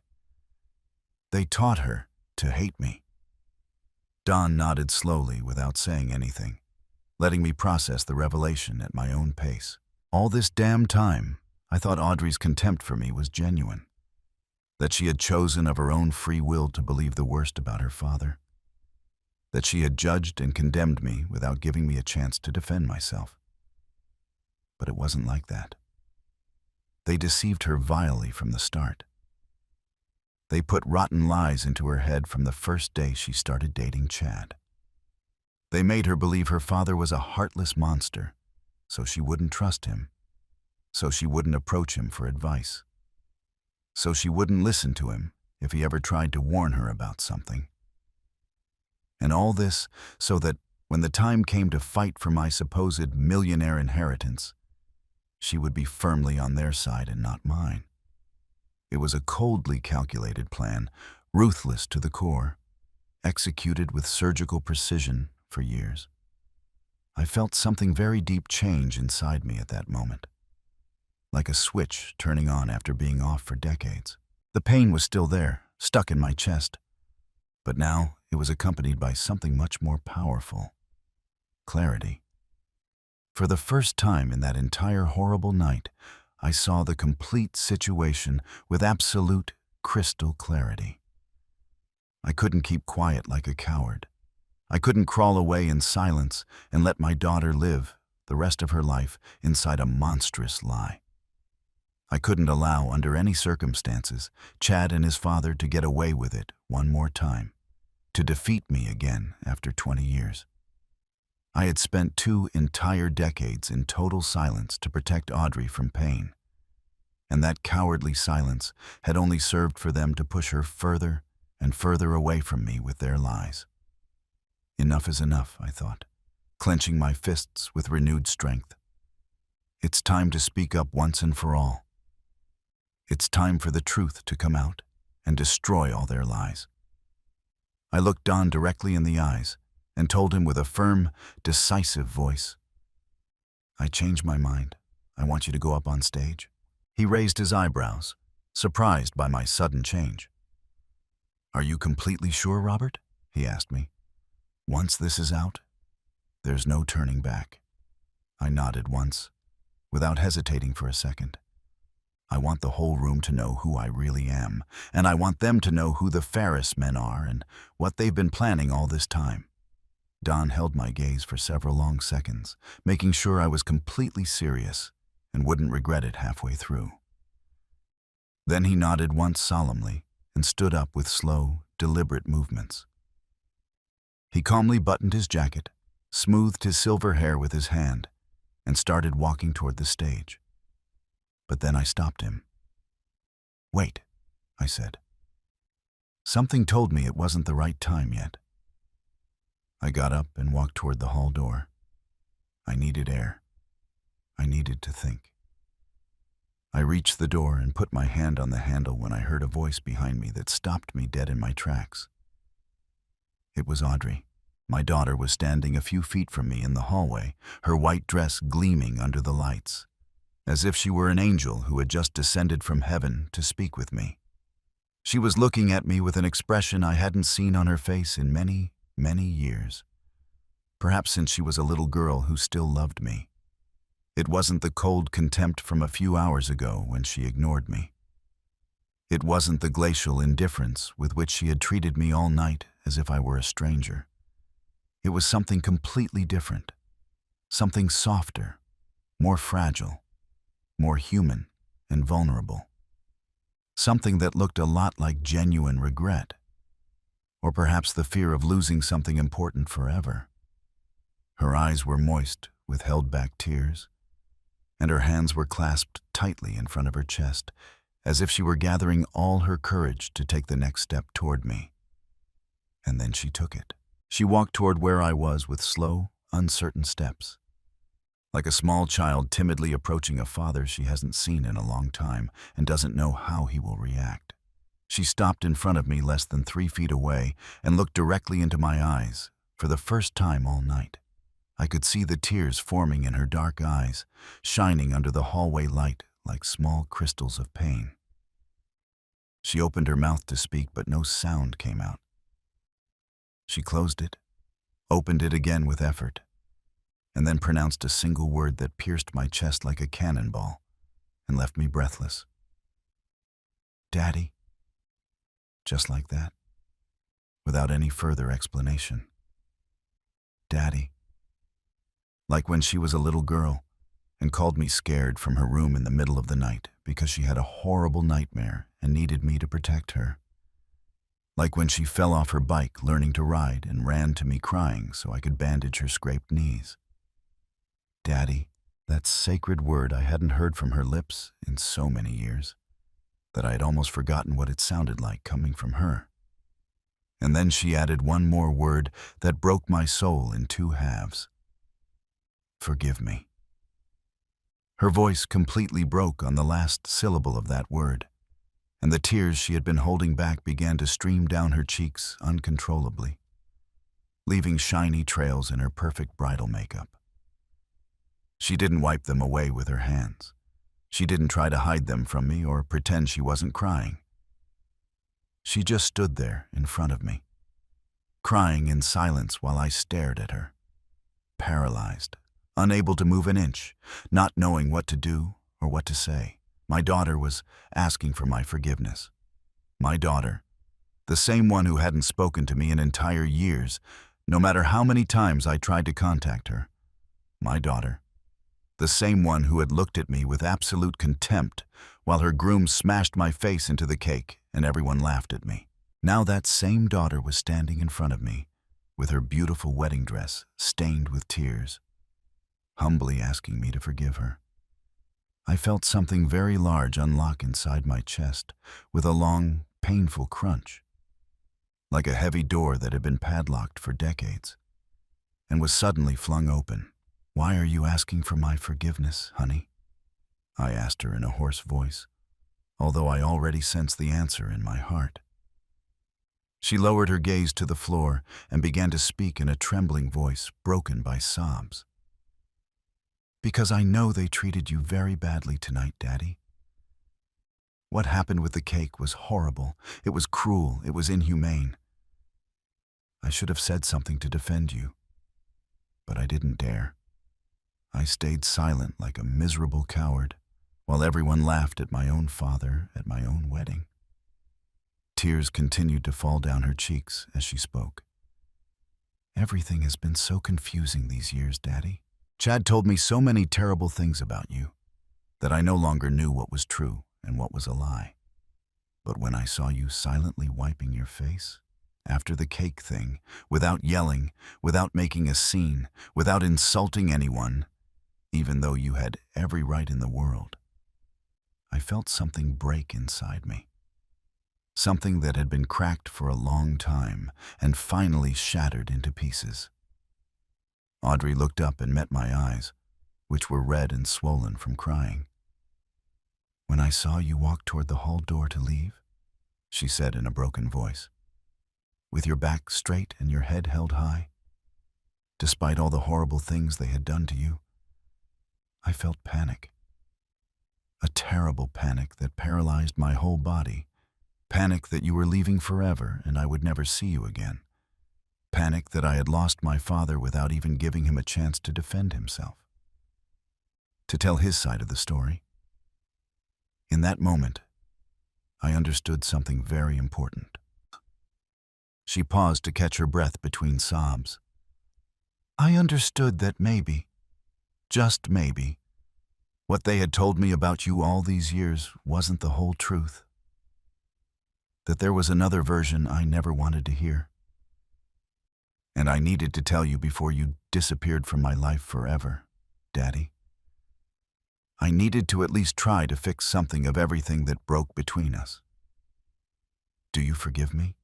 "They taught her to hate me." Don nodded slowly without saying anything, letting me process the revelation at my own pace. All this damn time, I thought Audrey's contempt for me was genuine, that she had chosen of her own free will to believe the worst about her father, that she had judged and condemned me without giving me a chance to defend myself. But it wasn't like that. They deceived her vilely from the start. They put rotten lies into her head from the first day she started dating Chad. They made her believe her father was a heartless monster, so she wouldn't trust him, so she wouldn't approach him for advice, so she wouldn't listen to him if he ever tried to warn her about something. And all this so that, when the time came to fight for my supposed millionaire inheritance, she would be firmly on their side and not mine. It was a coldly calculated plan, ruthless to the core, executed with surgical precision for years. I felt something very deep change inside me at that moment, like a switch turning on after being off for decades. The pain was still there, stuck in my chest, but now it was accompanied by something much more powerful: clarity. For the first time in that entire horrible night, I saw the complete situation with absolute, crystal clarity. I couldn't keep quiet like a coward. I couldn't crawl away in silence and let my daughter live the rest of her life inside a monstrous lie. I couldn't allow, under any circumstances, Chad and his father to get away with it one more time, to defeat me again after 20 years. I had spent 2 entire decades in total silence to protect Audrey from pain, and that cowardly silence had only served for them to push her further and further away from me with their lies. Enough is enough, I thought, clenching my fists with renewed strength. It's time to speak up once and for all. It's time for the truth to come out and destroy all their lies. I looked Don directly in the eyes and told him with a firm, decisive voice, "I changed my mind. I want you to go up on stage." He raised his eyebrows, surprised by my sudden change. "Are you completely sure, Robert?" he asked me. "Once this is out, there's no turning back." I nodded once, without hesitating for a second. I want the whole room to know who I really am, and I want them to know who the Ferris men are and what they've been planning all this time. Don held my gaze for several long seconds, making sure I was completely serious and wouldn't regret it halfway through. Then he nodded once solemnly and stood up with slow, deliberate movements. He calmly buttoned his jacket, smoothed his silver hair with his hand, and started walking toward the stage. But then I stopped him. "Wait," I said. Something told me it wasn't the right time yet. I got up and walked toward the hall door. I needed air. I needed to think. I reached the door and put my hand on the handle when I heard a voice behind me that stopped me dead in my tracks. It was Audrey. My daughter was standing a few feet from me in the hallway, her white dress gleaming under the lights, as if she were an angel who had just descended from heaven to speak with me. She was looking at me with an expression I hadn't seen on her face in many, many years. Perhaps since she was a little girl who still loved me. It wasn't the cold contempt from a few hours ago when she ignored me. It wasn't the glacial indifference with which she had treated me all night as if I were a stranger. It was something completely different, something softer, more fragile, more human and vulnerable. Something that looked a lot like genuine regret, or perhaps the fear of losing something important forever. Her eyes were moist with held-back tears, and her hands were clasped tightly in front of her chest, as if she were gathering all her courage to take the next step toward me. And then she took it. She walked toward where I was with slow, uncertain steps, like a small child timidly approaching a father she hasn't seen in a long time and doesn't know how he will react. She stopped in front of me less than 3 feet away and looked directly into my eyes for the first time all night. I could see the tears forming in her dark eyes, shining under the hallway light like small crystals of pain. She opened her mouth to speak, but no sound came out. She closed it, opened it again with effort, and then pronounced a single word that pierced my chest like a cannonball and left me breathless. "Daddy." Just like that, without any further explanation. Daddy. Like when she was a little girl and called me scared from her room in the middle of the night because she had a horrible nightmare and needed me to protect her. Like when she fell off her bike learning to ride and ran to me crying so I could bandage her scraped knees. Daddy, that sacred word I hadn't heard from her lips in so many years that I had almost forgotten what it sounded like coming from her. And then she added one more word that broke my soul in two halves. Forgive me. Her voice completely broke on the last syllable of that word, and the tears she had been holding back began to stream down her cheeks uncontrollably, leaving shiny trails in her perfect bridal makeup. She didn't wipe them away with her hands. She didn't try to hide them from me or pretend she wasn't crying. She just stood there in front of me, crying in silence while I stared at her, paralyzed, unable to move an inch, not knowing what to do or what to say. My daughter was asking for my forgiveness. My daughter, the same one who hadn't spoken to me in entire years, no matter how many times I tried to contact her. My daughter, the same one who had looked at me with absolute contempt while her groom smashed my face into the cake and everyone laughed at me. Now that same daughter was standing in front of me with her beautiful wedding dress stained with tears, humbly asking me to forgive her. I felt something very large unlock inside my chest with a long, painful crunch, like a heavy door that had been padlocked for decades and was suddenly flung open. "Why are you asking for my forgiveness, honey?" I asked her in a hoarse voice, although I already sensed the answer in my heart. She lowered her gaze to the floor and began to speak in a trembling voice broken by sobs. "Because I know they treated you very badly tonight, Daddy. What happened with the cake was horrible. It was cruel. It was inhumane. I should have said something to defend you, but I didn't dare. I stayed silent like a miserable coward, while everyone laughed at my own father at my own wedding." Tears continued to fall down her cheeks as she spoke. "Everything has been so confusing these years, Daddy. Chad told me so many terrible things about you that I no longer knew what was true and what was a lie. But when I saw you silently wiping your face after the cake thing, without yelling, without making a scene, without insulting anyone, even though you had every right in the world, I felt something break inside me. Something that had been cracked for a long time and finally shattered into pieces." Audrey looked up and met my eyes, which were red and swollen from crying. "When I saw you walk toward the hall door to leave," she said in a broken voice, "with your back straight and your head held high, despite all the horrible things they had done to you, I felt panic. A terrible panic that paralyzed my whole body. Panic that you were leaving forever and I would never see you again. Panic that I had lost my father without even giving him a chance to defend himself, to tell his side of the story. In that moment, I understood something very important." She paused to catch her breath between sobs. "I understood that maybe, just maybe, what they had told me about you all these years wasn't the whole truth. That there was another version I never wanted to hear. And I needed to tell you before you disappeared from my life forever, Daddy. I needed to at least try to fix something of everything that broke between us. Do you forgive me?"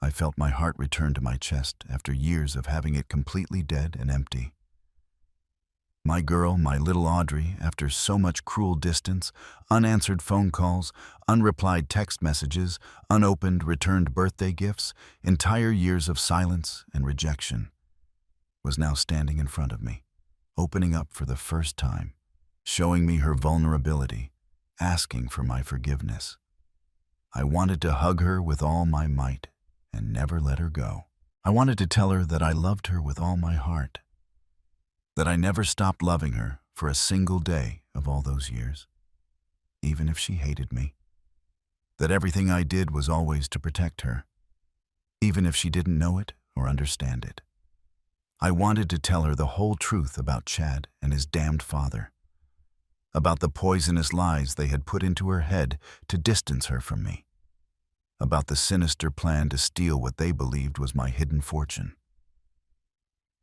I felt my heart return to my chest after years of having it completely dead and empty. My girl, my little Audrey, after so much cruel distance, unanswered phone calls, unreplied text messages, unopened returned birthday gifts, entire years of silence and rejection, was now standing in front of me, opening up for the first time, showing me her vulnerability, asking for my forgiveness. I wanted to hug her with all my might and never let her go. I wanted to tell her that I loved her with all my heart, that I never stopped loving her for a single day of all those years, even if she hated me, that everything I did was always to protect her, even if she didn't know it or understand it. I wanted to tell her the whole truth about Chad and his damned father, about the poisonous lies they had put into her head to distance her from me, about the sinister plan to steal what they believed was my hidden fortune.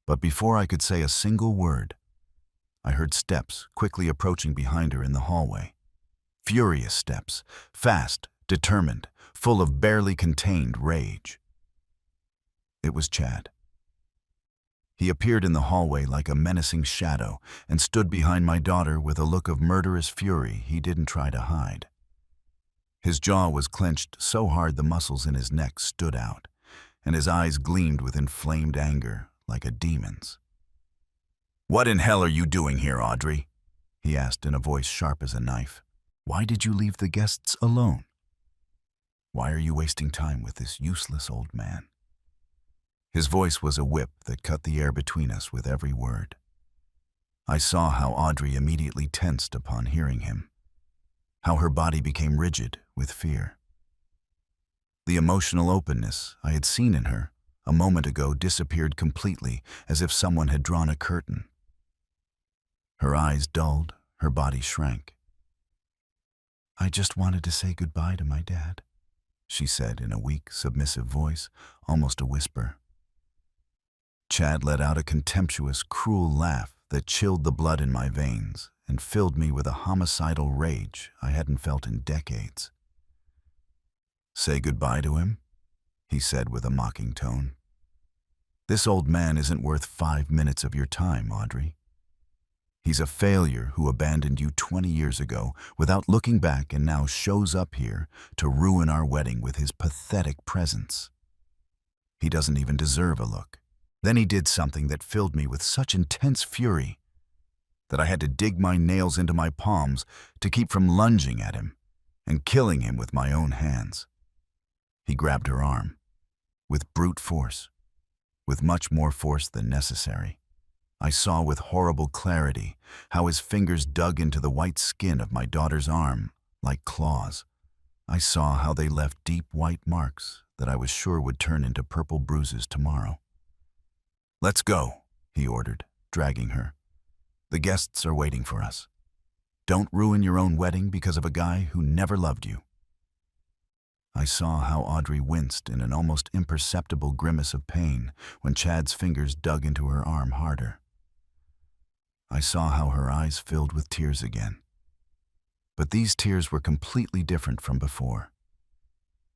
But before I could say a single word, I heard steps quickly approaching behind her in the hallway. Furious steps, fast, determined, full of barely contained rage. It was Chad. He appeared in the hallway like a menacing shadow and stood behind my daughter with a look of murderous fury he didn't try to hide. His jaw was clenched so hard the muscles in his neck stood out, and his eyes gleamed with inflamed anger like a demon's. "What in hell are you doing here, Audrey?" he asked in a voice sharp as a knife. "Why did you leave the guests alone? Why are you wasting time with this useless old man?" His voice was a whip that cut the air between us with every word. I saw how Audrey immediately tensed upon hearing him, how her body became rigid with fear. The emotional openness I had seen in her a moment ago disappeared completely, as if someone had drawn a curtain. Her eyes dulled, her body shrank. "I just wanted to say goodbye to my dad," she said in a weak, submissive voice, almost a whisper. Chad let out a contemptuous, cruel laugh that chilled the blood in my veins and filled me with a homicidal rage I hadn't felt in decades. "Say goodbye to him?" he said with a mocking tone. "This old man isn't worth 5 minutes of your time, Audrey. He's a failure who abandoned you 20 years ago without looking back and now shows up here to ruin our wedding with his pathetic presence. He doesn't even deserve a look." Then he did something that filled me with such intense fury that I had to dig my nails into my palms to keep from lunging at him and killing him with my own hands. He grabbed her arm, with brute force, with much more force than necessary. I saw with horrible clarity how his fingers dug into the white skin of my daughter's arm like claws. I saw how they left deep white marks that I was sure would turn into purple bruises tomorrow. "Let's go," he ordered, dragging her. "The guests are waiting for us. Don't ruin your own wedding because of a guy who never loved you." I saw how Audrey winced in an almost imperceptible grimace of pain when Chad's fingers dug into her arm harder. I saw how her eyes filled with tears again. But these tears were completely different from before.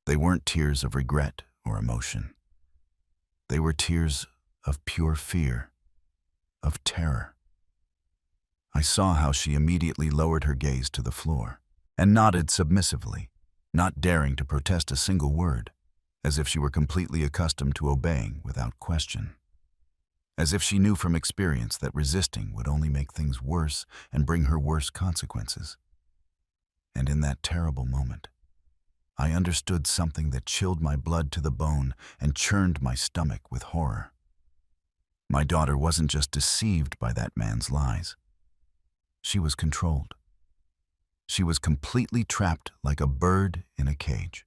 They weren't tears of regret or emotion. They were tears of pure fear, of terror. I saw how she immediately lowered her gaze to the floor and nodded submissively, not daring to protest a single word, as if she were completely accustomed to obeying without question. As if she knew from experience that resisting would only make things worse and bring her worse consequences. And in that terrible moment, I understood something that chilled my blood to the bone and churned my stomach with horror. My daughter wasn't just deceived by that man's lies. She was controlled. She was completely trapped like a bird in a cage.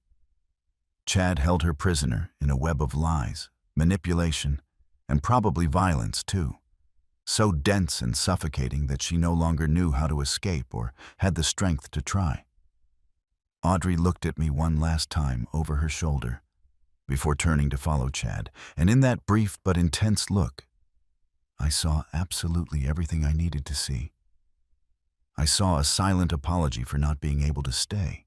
Chad held her prisoner in a web of lies, manipulation, and probably violence too, so dense and suffocating that she no longer knew how to escape or had the strength to try. Audrey looked at me one last time over her shoulder before turning to follow Chad, and in that brief but intense look, I saw absolutely everything I needed to see. I saw a silent apology for not being able to stay.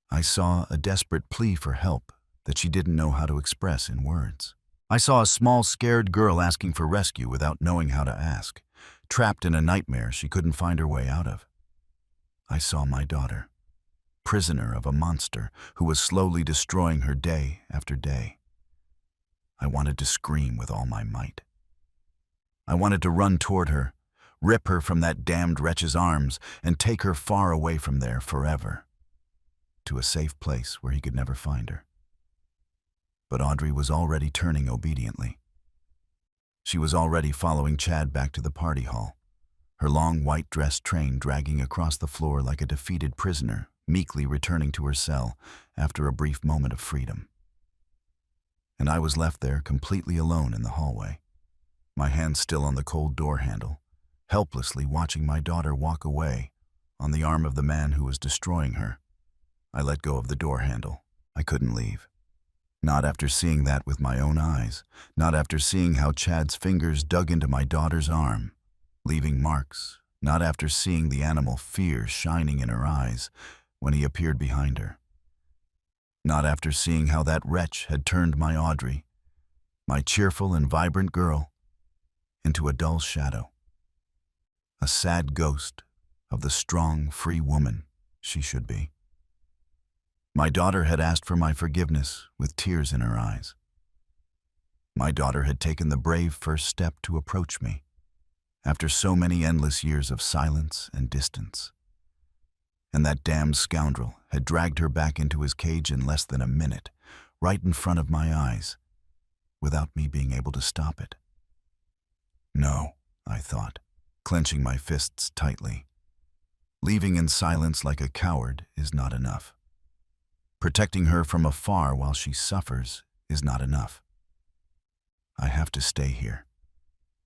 I saw a desperate plea for help that she didn't know how to express in words. I saw a small, scared girl asking for rescue without knowing how to ask, trapped in a nightmare she couldn't find her way out of. I saw my daughter, prisoner of a monster who was slowly destroying her day after day. I wanted to scream with all my might. I wanted to run toward her, rip her from that damned wretch's arms, and take her far away from there forever, to a safe place where he could never find her. But Audrey was already turning obediently. She was already following Chad back to the party hall, her long white dress train dragging across the floor like a defeated prisoner, meekly returning to her cell after a brief moment of freedom. And I was left there completely alone in the hallway, my hand still on the cold door handle, helplessly watching my daughter walk away on the arm of the man who was destroying her. I let go of the door handle. I couldn't leave. Not after seeing that with my own eyes. Not after seeing how Chad's fingers dug into my daughter's arm, leaving marks. Not after seeing the animal fear shining in her eyes when he appeared behind her. Not after seeing how that wretch had turned my Audrey, my cheerful and vibrant girl, into a dull shadow. A sad ghost of the strong, free woman she should be. My daughter had asked for my forgiveness with tears in her eyes. My daughter had taken the brave first step to approach me after so many endless years of silence and distance. And that damned scoundrel had dragged her back into his cage in less than a minute, right in front of my eyes, without me being able to stop it. No, I thought, clenching my fists tightly. Leaving in silence like a coward is not enough. Protecting her from afar while she suffers is not enough. I have to stay here.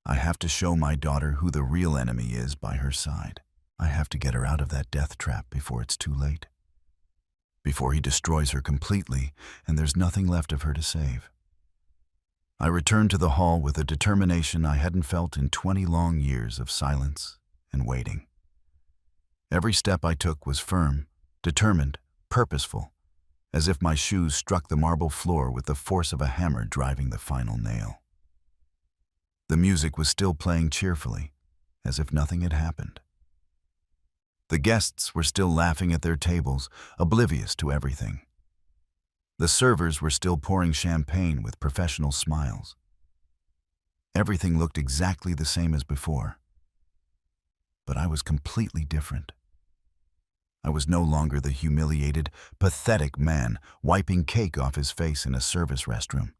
I have to show my daughter who the real enemy is by her side. I have to get her out of that death trap before it's too late. Before he destroys her completely and there's nothing left of her to save. I returned to the hall with a determination I hadn't felt in 20 long years of silence and waiting. Every step I took was firm, determined, purposeful, as if my shoes struck the marble floor with the force of a hammer driving the final nail. The music was still playing cheerfully, as if nothing had happened. The guests were still laughing at their tables, oblivious to everything. The servers were still pouring champagne with professional smiles. Everything looked exactly the same as before. But I was completely different. I was no longer the humiliated, pathetic man wiping cake off his face in a service restroom.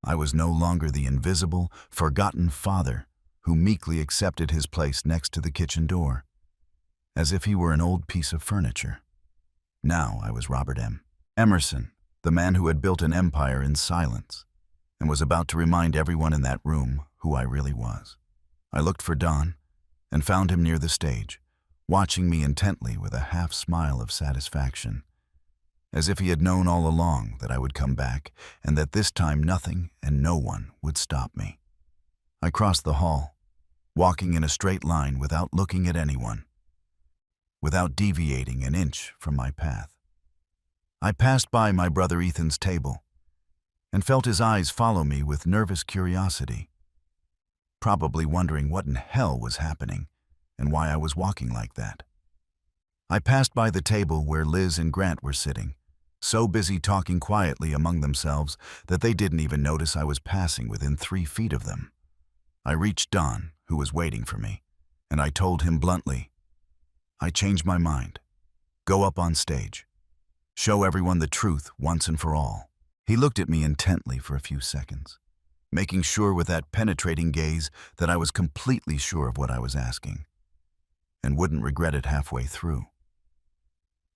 I was no longer the invisible, forgotten father who meekly accepted his place next to the kitchen door, as if he were an old piece of furniture. Now I was Robert M. Emerson, the man who had built an empire in silence, and was about to remind everyone in that room who I really was. I looked for Don and found him near the stage, watching me intently with a half smile of satisfaction, as if he had known all along that I would come back and that this time nothing and no one would stop me. I crossed the hall, walking in a straight line without looking at anyone, without deviating an inch from my path. I passed by my brother Ethan's table and felt his eyes follow me with nervous curiosity, probably wondering what in hell was happening and why I was walking like that. I passed by the table where Liz and Grant were sitting, so busy talking quietly among themselves that they didn't even notice I was passing within 3 feet of them. I reached Don, who was waiting for me, and I told him bluntly, "I changed my mind. Go up on stage. Show everyone the truth once and for all." He looked at me intently for a few seconds, making sure with that penetrating gaze that I was completely sure of what I was asking, and wouldn't regret it halfway through.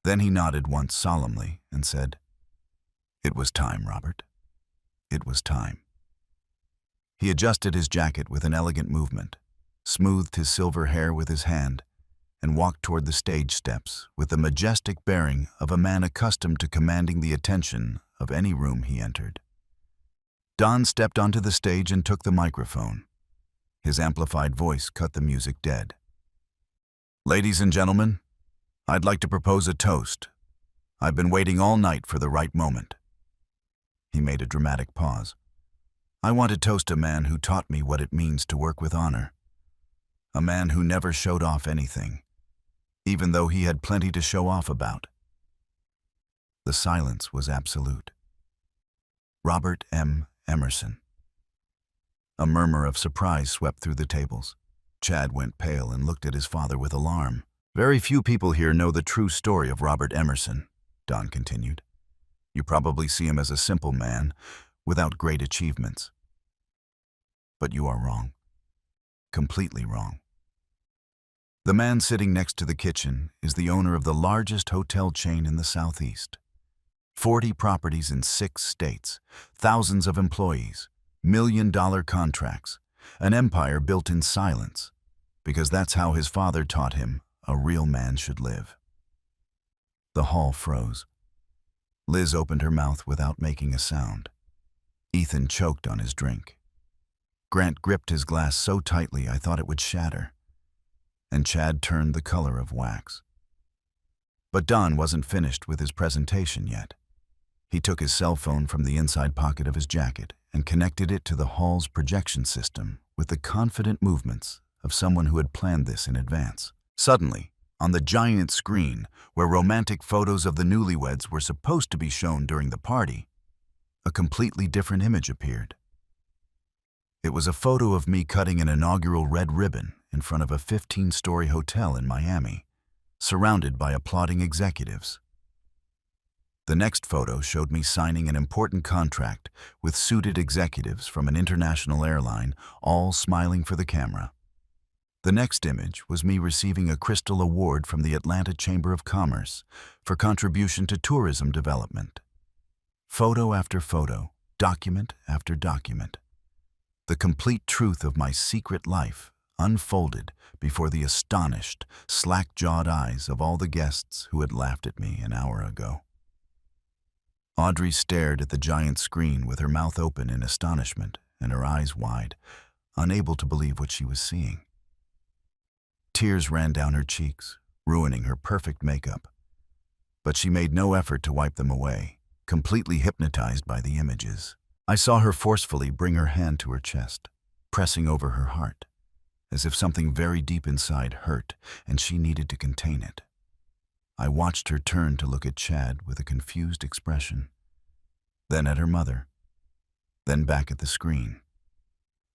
Then he nodded once solemnly and said, "It was time, Robert. It was time." He adjusted his jacket with an elegant movement, smoothed his silver hair with his hand, and walked toward the stage steps with the majestic bearing of a man accustomed to commanding the attention of any room he entered. Don stepped onto the stage and took the microphone. His amplified voice cut the music dead. "Ladies and gentlemen, I'd like to propose a toast. I've been waiting all night for the right moment." He made a dramatic pause. "I want to toast a man who taught me what it means to work with honor. A man who never showed off anything, even though he had plenty to show off about." The silence was absolute. Robert M. Emerson. A murmur of surprise swept through the tables. Chad went pale and looked at his father with alarm. "Very few people here know the true story of Robert Emerson," Don continued. "You probably see him as a simple man without great achievements. But you are wrong. Completely wrong. The man sitting next to the kitchen is the owner of the largest hotel chain in the Southeast. 40 properties in 6 states, thousands of employees, $1 million contracts, an empire built in silence, because that's how his father taught him a real man should live. The hall froze. Liz opened her mouth without making a sound. Ethan choked on his drink. Grant gripped his glass so tightly I thought it would shatter. And Chad turned the color of wax. But Don wasn't finished with his presentation yet. He took his cell phone from the inside pocket of his jacket and connected it to the hall's projection system with the confident movements of someone who had planned this in advance. Suddenly, on the giant screen where romantic photos of the newlyweds were supposed to be shown during the party, a completely different image appeared. It was a photo of me cutting an inaugural red ribbon in front of a 15-story hotel in Miami, surrounded by applauding executives. The next photo showed me signing an important contract with suited executives from an international airline, all smiling for the camera. The next image was me receiving a Crystal Award from the Atlanta Chamber of Commerce for contribution to tourism development. Photo after photo, document after document. The complete truth of my secret life unfolded before the astonished, slack-jawed eyes of all the guests who had laughed at me an hour ago. Audrey stared at the giant screen with her mouth open in astonishment and her eyes wide, unable to believe what she was seeing. Tears ran down her cheeks, ruining her perfect makeup. But she made no effort to wipe them away, completely hypnotized by the images. I saw her forcefully bring her hand to her chest, pressing over her heart, as if something very deep inside hurt and she needed to contain it. I watched her turn to look at Chad with a confused expression, then at her mother, then back at the screen,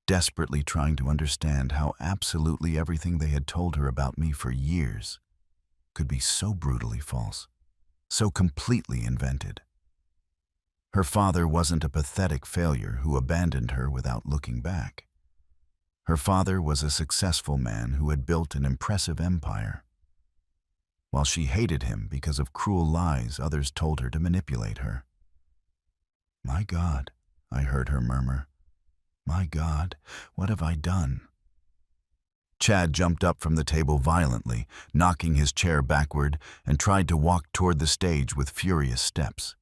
desperately trying to understand how absolutely everything they had told her about me for years could be so brutally false, so completely invented. Her father wasn't a pathetic failure who abandoned her without looking back. Her father was a successful man who had built an impressive empire, while she hated him because of cruel lies others told her to manipulate her. "My God," I heard her murmur. "My God, what have I done?" Chad jumped up from the table violently, knocking his chair backward, and tried to walk toward the stage with furious steps,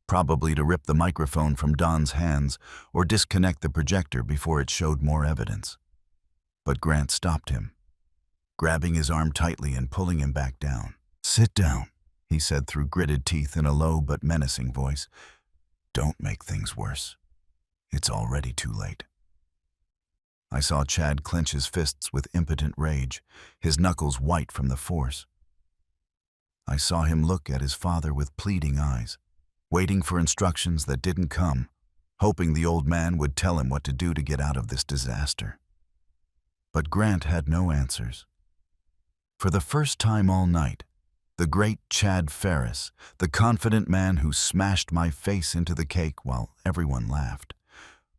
probably to rip the microphone from Don's hands or disconnect the projector before it showed more evidence. But Grant stopped him, grabbing his arm tightly and pulling him back down. "Sit down," he said through gritted teeth in a low but menacing voice. "Don't make things worse. It's already too late." I saw Chad clench his fists with impotent rage, his knuckles white from the force. I saw him look at his father with pleading eyes, waiting for instructions that didn't come, hoping the old man would tell him what to do to get out of this disaster. But Grant had no answers. For the first time all night, the great Chad Ferris, the confident man who smashed my face into the cake while everyone laughed,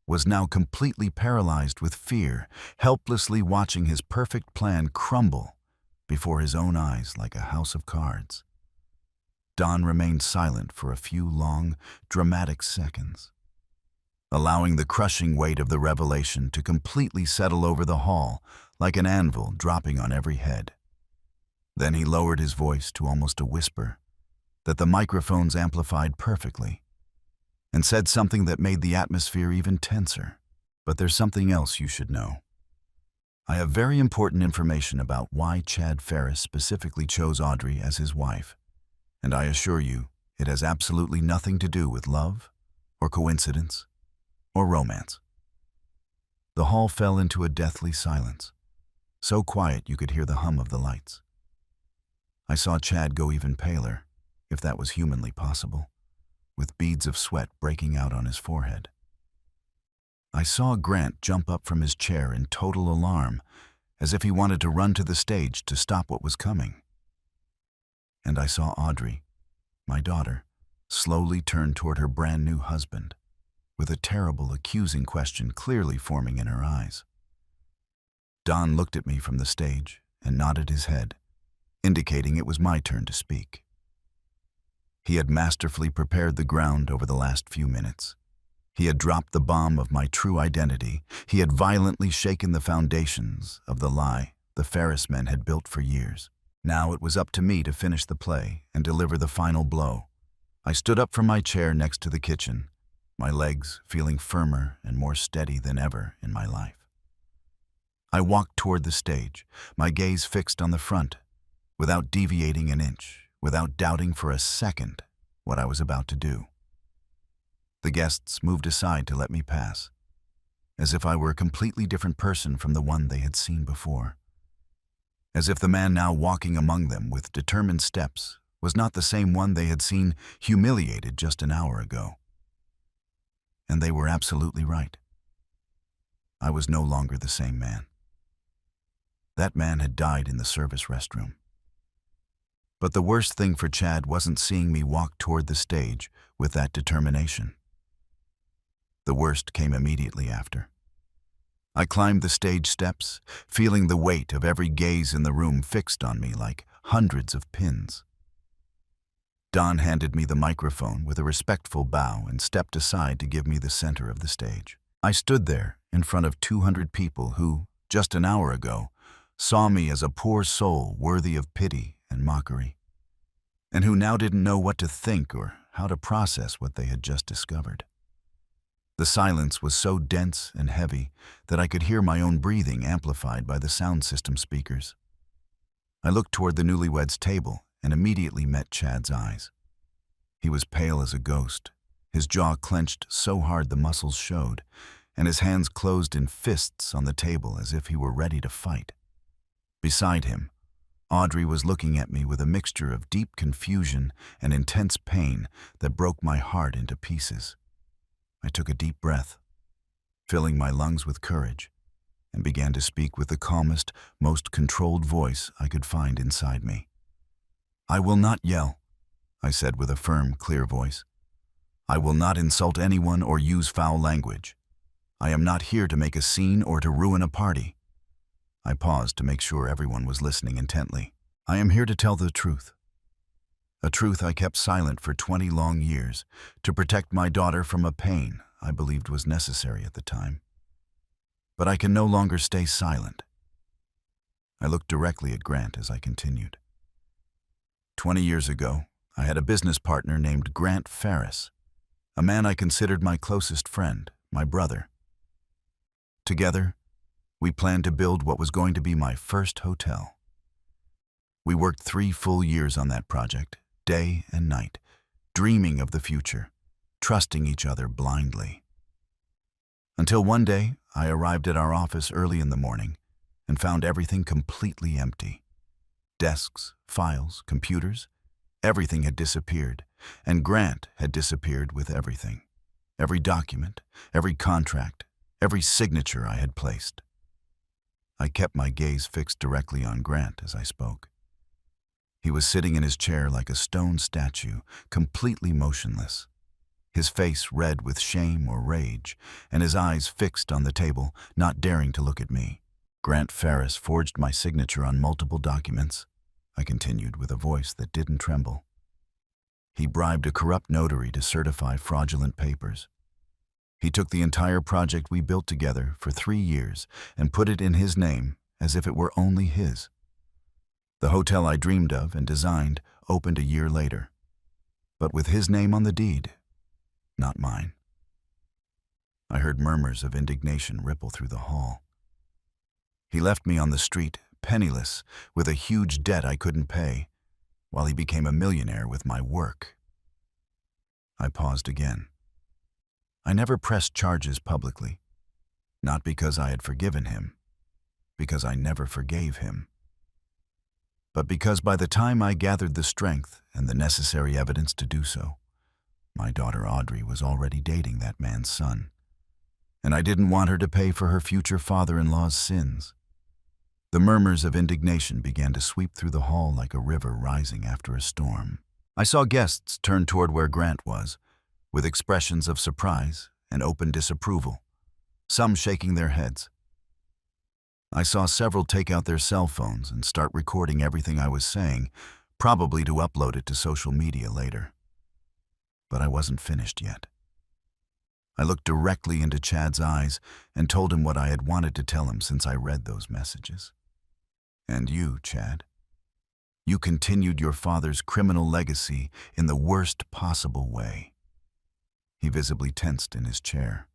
was now completely paralyzed with fear, helplessly watching his perfect plan crumble before his own eyes like a house of cards. Don remained silent for a few long, dramatic seconds, allowing the crushing weight of the revelation to completely settle over the hall like an anvil dropping on every head. Then he lowered his voice to almost a whisper that the microphones amplified perfectly, and said something that made the atmosphere even tenser. "But there's something else you should know. I have very important information about why Chad Ferris specifically chose Audrey as his wife, and I assure you it has absolutely nothing to do with love, or coincidence, or romance." The hall fell into a deathly silence, so quiet you could hear the hum of the lights. I saw Chad go even paler, if that was humanly possible, with beads of sweat breaking out on his forehead. I saw Grant jump up from his chair in total alarm, as if he wanted to run to the stage to stop what was coming. And I saw Audrey, my daughter, slowly turn toward her brand new husband, with a terrible, accusing question clearly forming in her eyes. Don looked at me from the stage and nodded his head, indicating it was my turn to speak. He had masterfully prepared the ground over the last few minutes. He had dropped the bomb of my true identity. He had violently shaken the foundations of the lie the Ferris men had built for years. Now it was up to me to finish the play and deliver the final blow. I stood up from my chair next to the kitchen, my legs feeling firmer and more steady than ever in my life. I walked toward the stage, my gaze fixed on the front, without deviating an inch, without doubting for a second what I was about to do. The guests moved aside to let me pass, as if I were a completely different person from the one they had seen before. As if the man now walking among them with determined steps was not the same one they had seen humiliated just an hour ago. And they were absolutely right. I was no longer the same man. That man had died in the service restroom. But the worst thing for Chad wasn't seeing me walk toward the stage with that determination. The worst came immediately after. I climbed the stage steps, feeling the weight of every gaze in the room fixed on me like hundreds of pins. Don handed me the microphone with a respectful bow and stepped aside to give me the center of the stage. I stood there in front of 200 people who, just an hour ago, saw me as a poor soul worthy of pity and mockery, and who now didn't know what to think or how to process what they had just discovered. The silence was so dense and heavy that I could hear my own breathing amplified by the sound system speakers. I looked toward the newlyweds' table and immediately met Chad's eyes. He was pale as a ghost, his jaw clenched so hard the muscles showed, and his hands closed in fists on the table as if he were ready to fight. Beside him, Audrey was looking at me with a mixture of deep confusion and intense pain that broke my heart into pieces. I took a deep breath, filling my lungs with courage, and began to speak with the calmest, most controlled voice I could find inside me. "I will not yell," I said with a firm, clear voice. "I will not insult anyone or use foul language. I am not here to make a scene or to ruin a party." I paused to make sure everyone was listening intently. "I am here to tell the truth. A truth I kept silent for 20 long years, to protect my daughter from a pain I believed was necessary at the time. But I can no longer stay silent." I looked directly at Grant as I continued. 20 years ago, I had a business partner named Grant Ferris, a man I considered my closest friend, my brother. Together, we planned to build what was going to be my first hotel. We worked 3 full years on that project, day and night, dreaming of the future, trusting each other blindly. Until one day, I arrived at our office early in the morning and found everything completely empty. Desks, files, computers, everything had disappeared, and Grant had disappeared with everything. Every document, every contract, every signature I had placed. I kept my gaze fixed directly on Grant as I spoke. He was sitting in his chair like a stone statue, completely motionless, his face red with shame or rage, and his eyes fixed on the table, not daring to look at me. "Grant Ferris forged my signature on multiple documents," I continued with a voice that didn't tremble. "He bribed a corrupt notary to certify fraudulent papers. He took the entire project we built together for 3 years and put it in his name as if it were only his. The hotel I dreamed of and designed opened a year later, but with his name on the deed, not mine." I heard murmurs of indignation ripple through the hall. He left me on the street, penniless, with a huge debt I couldn't pay, while he became a millionaire with my work. I paused again. I never pressed charges publicly, not because I had forgiven him, because I never forgave him, but because by the time I gathered the strength and the necessary evidence to do so, my daughter Audrey was already dating that man's son, and I didn't want her to pay for her future father-in-law's sins. The murmurs of indignation began to sweep through the hall like a river rising after a storm. I saw guests turn toward where Grant was, with expressions of surprise and open disapproval, some shaking their heads. I saw several take out their cell phones and start recording everything I was saying, probably to upload it to social media later. But I wasn't finished yet. I looked directly into Chad's eyes and told him what I had wanted to tell him since I read those messages. And you, Chad, you continued your father's criminal legacy in the worst possible way. He visibly tensed in his chair.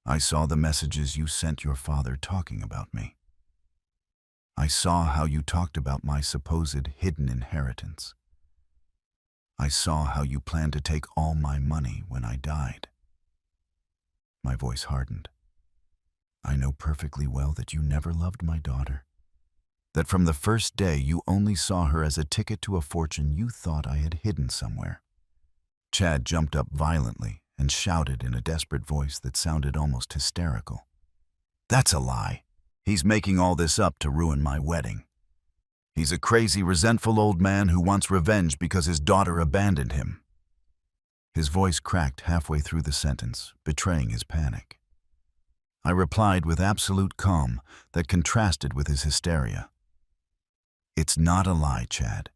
I saw the messages you sent your father talking about me. I saw how you talked about my supposed hidden inheritance. I saw how you planned to take all my money when I died. My voice hardened. I know perfectly well that you never loved my daughter. That from the first day you only saw her as a ticket to a fortune you thought I had hidden somewhere. Chad jumped up violently and shouted in a desperate voice that sounded almost hysterical. That's a lie. He's making all this up to ruin my wedding. He's a crazy, resentful old man who wants revenge because his daughter abandoned him. His voice cracked halfway through the sentence, betraying his panic. I replied with absolute calm that contrasted with his hysteria. It's not a lie, Chad.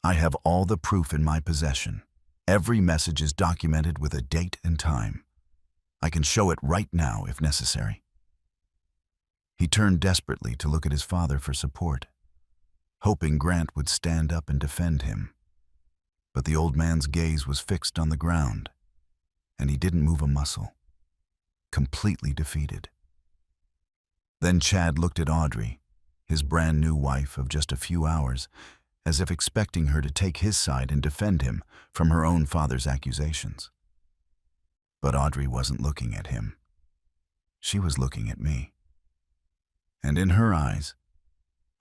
I have all the proof in my possession. Every message is documented with a date and time. I can show it right now if necessary. He turned desperately to look at his father for support, hoping Grant would stand up and defend him. But the old man's gaze was fixed on the ground, and he didn't move a muscle, completely defeated. Then Chad looked at Audrey, his brand new wife of just a few hours, as if expecting her to take his side and defend him from her own father's accusations. But Audrey wasn't looking at him. She was looking at me. And in her eyes,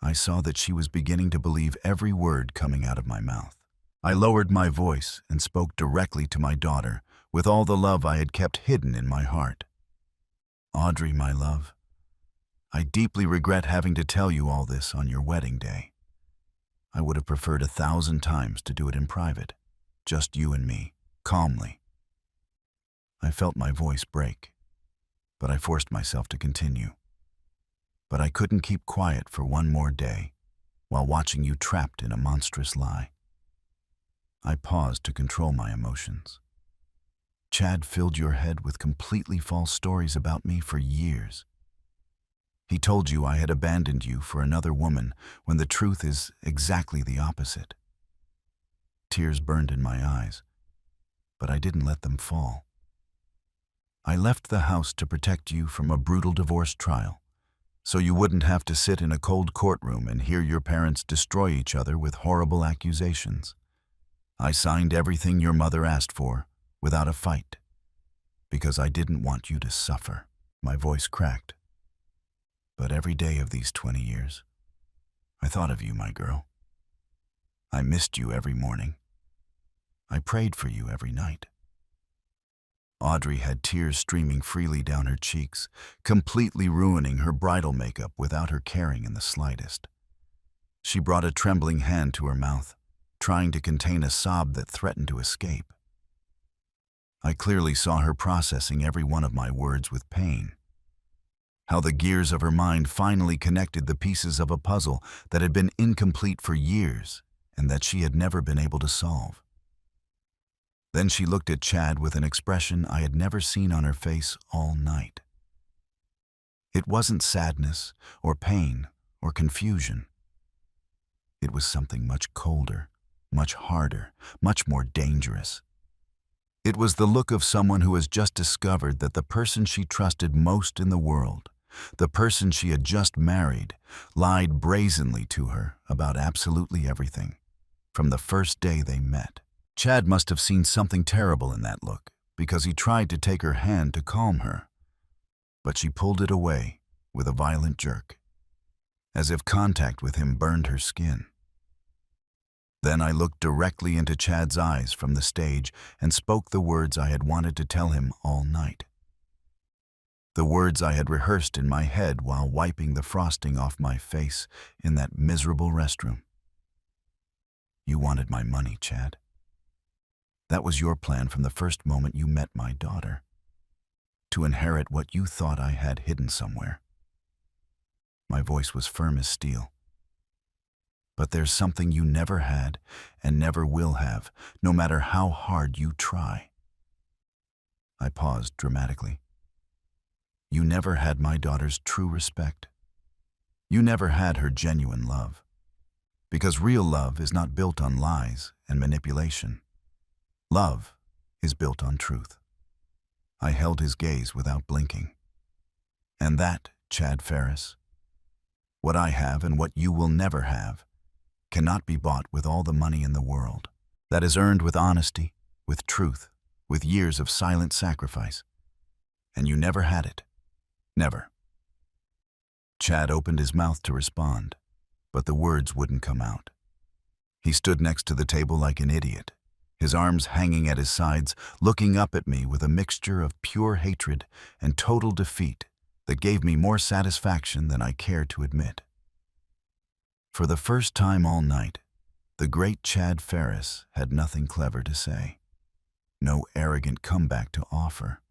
I saw that she was beginning to believe every word coming out of my mouth. I lowered my voice and spoke directly to my daughter with all the love I had kept hidden in my heart. Audrey, my love, I deeply regret having to tell you all this on your wedding day. I would have preferred 1,000 times to do it in private, just you and me, calmly. I felt my voice break, but I forced myself to continue. But I couldn't keep quiet for one more day while watching you trapped in a monstrous lie. I paused to control my emotions. Chad filled your head with completely false stories about me for years. He told you I had abandoned you for another woman when the truth is exactly the opposite. Tears burned in my eyes, but I didn't let them fall. I left the house to protect you from a brutal divorce trial, so you wouldn't have to sit in a cold courtroom and hear your parents destroy each other with horrible accusations. I signed everything your mother asked for, without a fight, because I didn't want you to suffer. My voice cracked. But every day of these 20 years, I thought of you, my girl. I missed you every morning. I prayed for you every night. Audrey had tears streaming freely down her cheeks, completely ruining her bridal makeup without her caring in the slightest. She brought a trembling hand to her mouth, trying to contain a sob that threatened to escape. I clearly saw her processing every one of my words with pain. How the gears of her mind finally connected the pieces of a puzzle that had been incomplete for years and that she had never been able to solve. Then she looked at Chad with an expression I had never seen on her face all night. It wasn't sadness or pain or confusion. It was something much colder, much harder, much more dangerous. It was the look of someone who has just discovered that the person she trusted most in the world, the person she had just married, lied brazenly to her about absolutely everything, from the first day they met. Chad must have seen something terrible in that look, because he tried to take her hand to calm her. But she pulled it away with a violent jerk, as if contact with him burned her skin. Then I looked directly into Chad's eyes from the stage and spoke the words I had wanted to tell him all night. The words I had rehearsed in my head while wiping the frosting off my face in that miserable restroom. You wanted my money, Chad. That was your plan from the first moment you met my daughter, to inherit what you thought I had hidden somewhere. My voice was firm as steel. But there's something you never had and never will have, no matter how hard you try. I paused dramatically. You never had my daughter's true respect. You never had her genuine love. Because real love is not built on lies and manipulation. Love is built on truth. I held his gaze without blinking. And that, Chad Ferris, what I have and what you will never have, cannot be bought with all the money in the world. That is earned with honesty, with truth, with years of silent sacrifice. And you never had it. Never. Chad opened his mouth to respond, but the words wouldn't come out. He stood next to the table like an idiot, his arms hanging at his sides, looking up at me with a mixture of pure hatred and total defeat that gave me more satisfaction than I cared to admit. For the first time all night, the great Chad Ferris had nothing clever to say, no arrogant comeback to offer.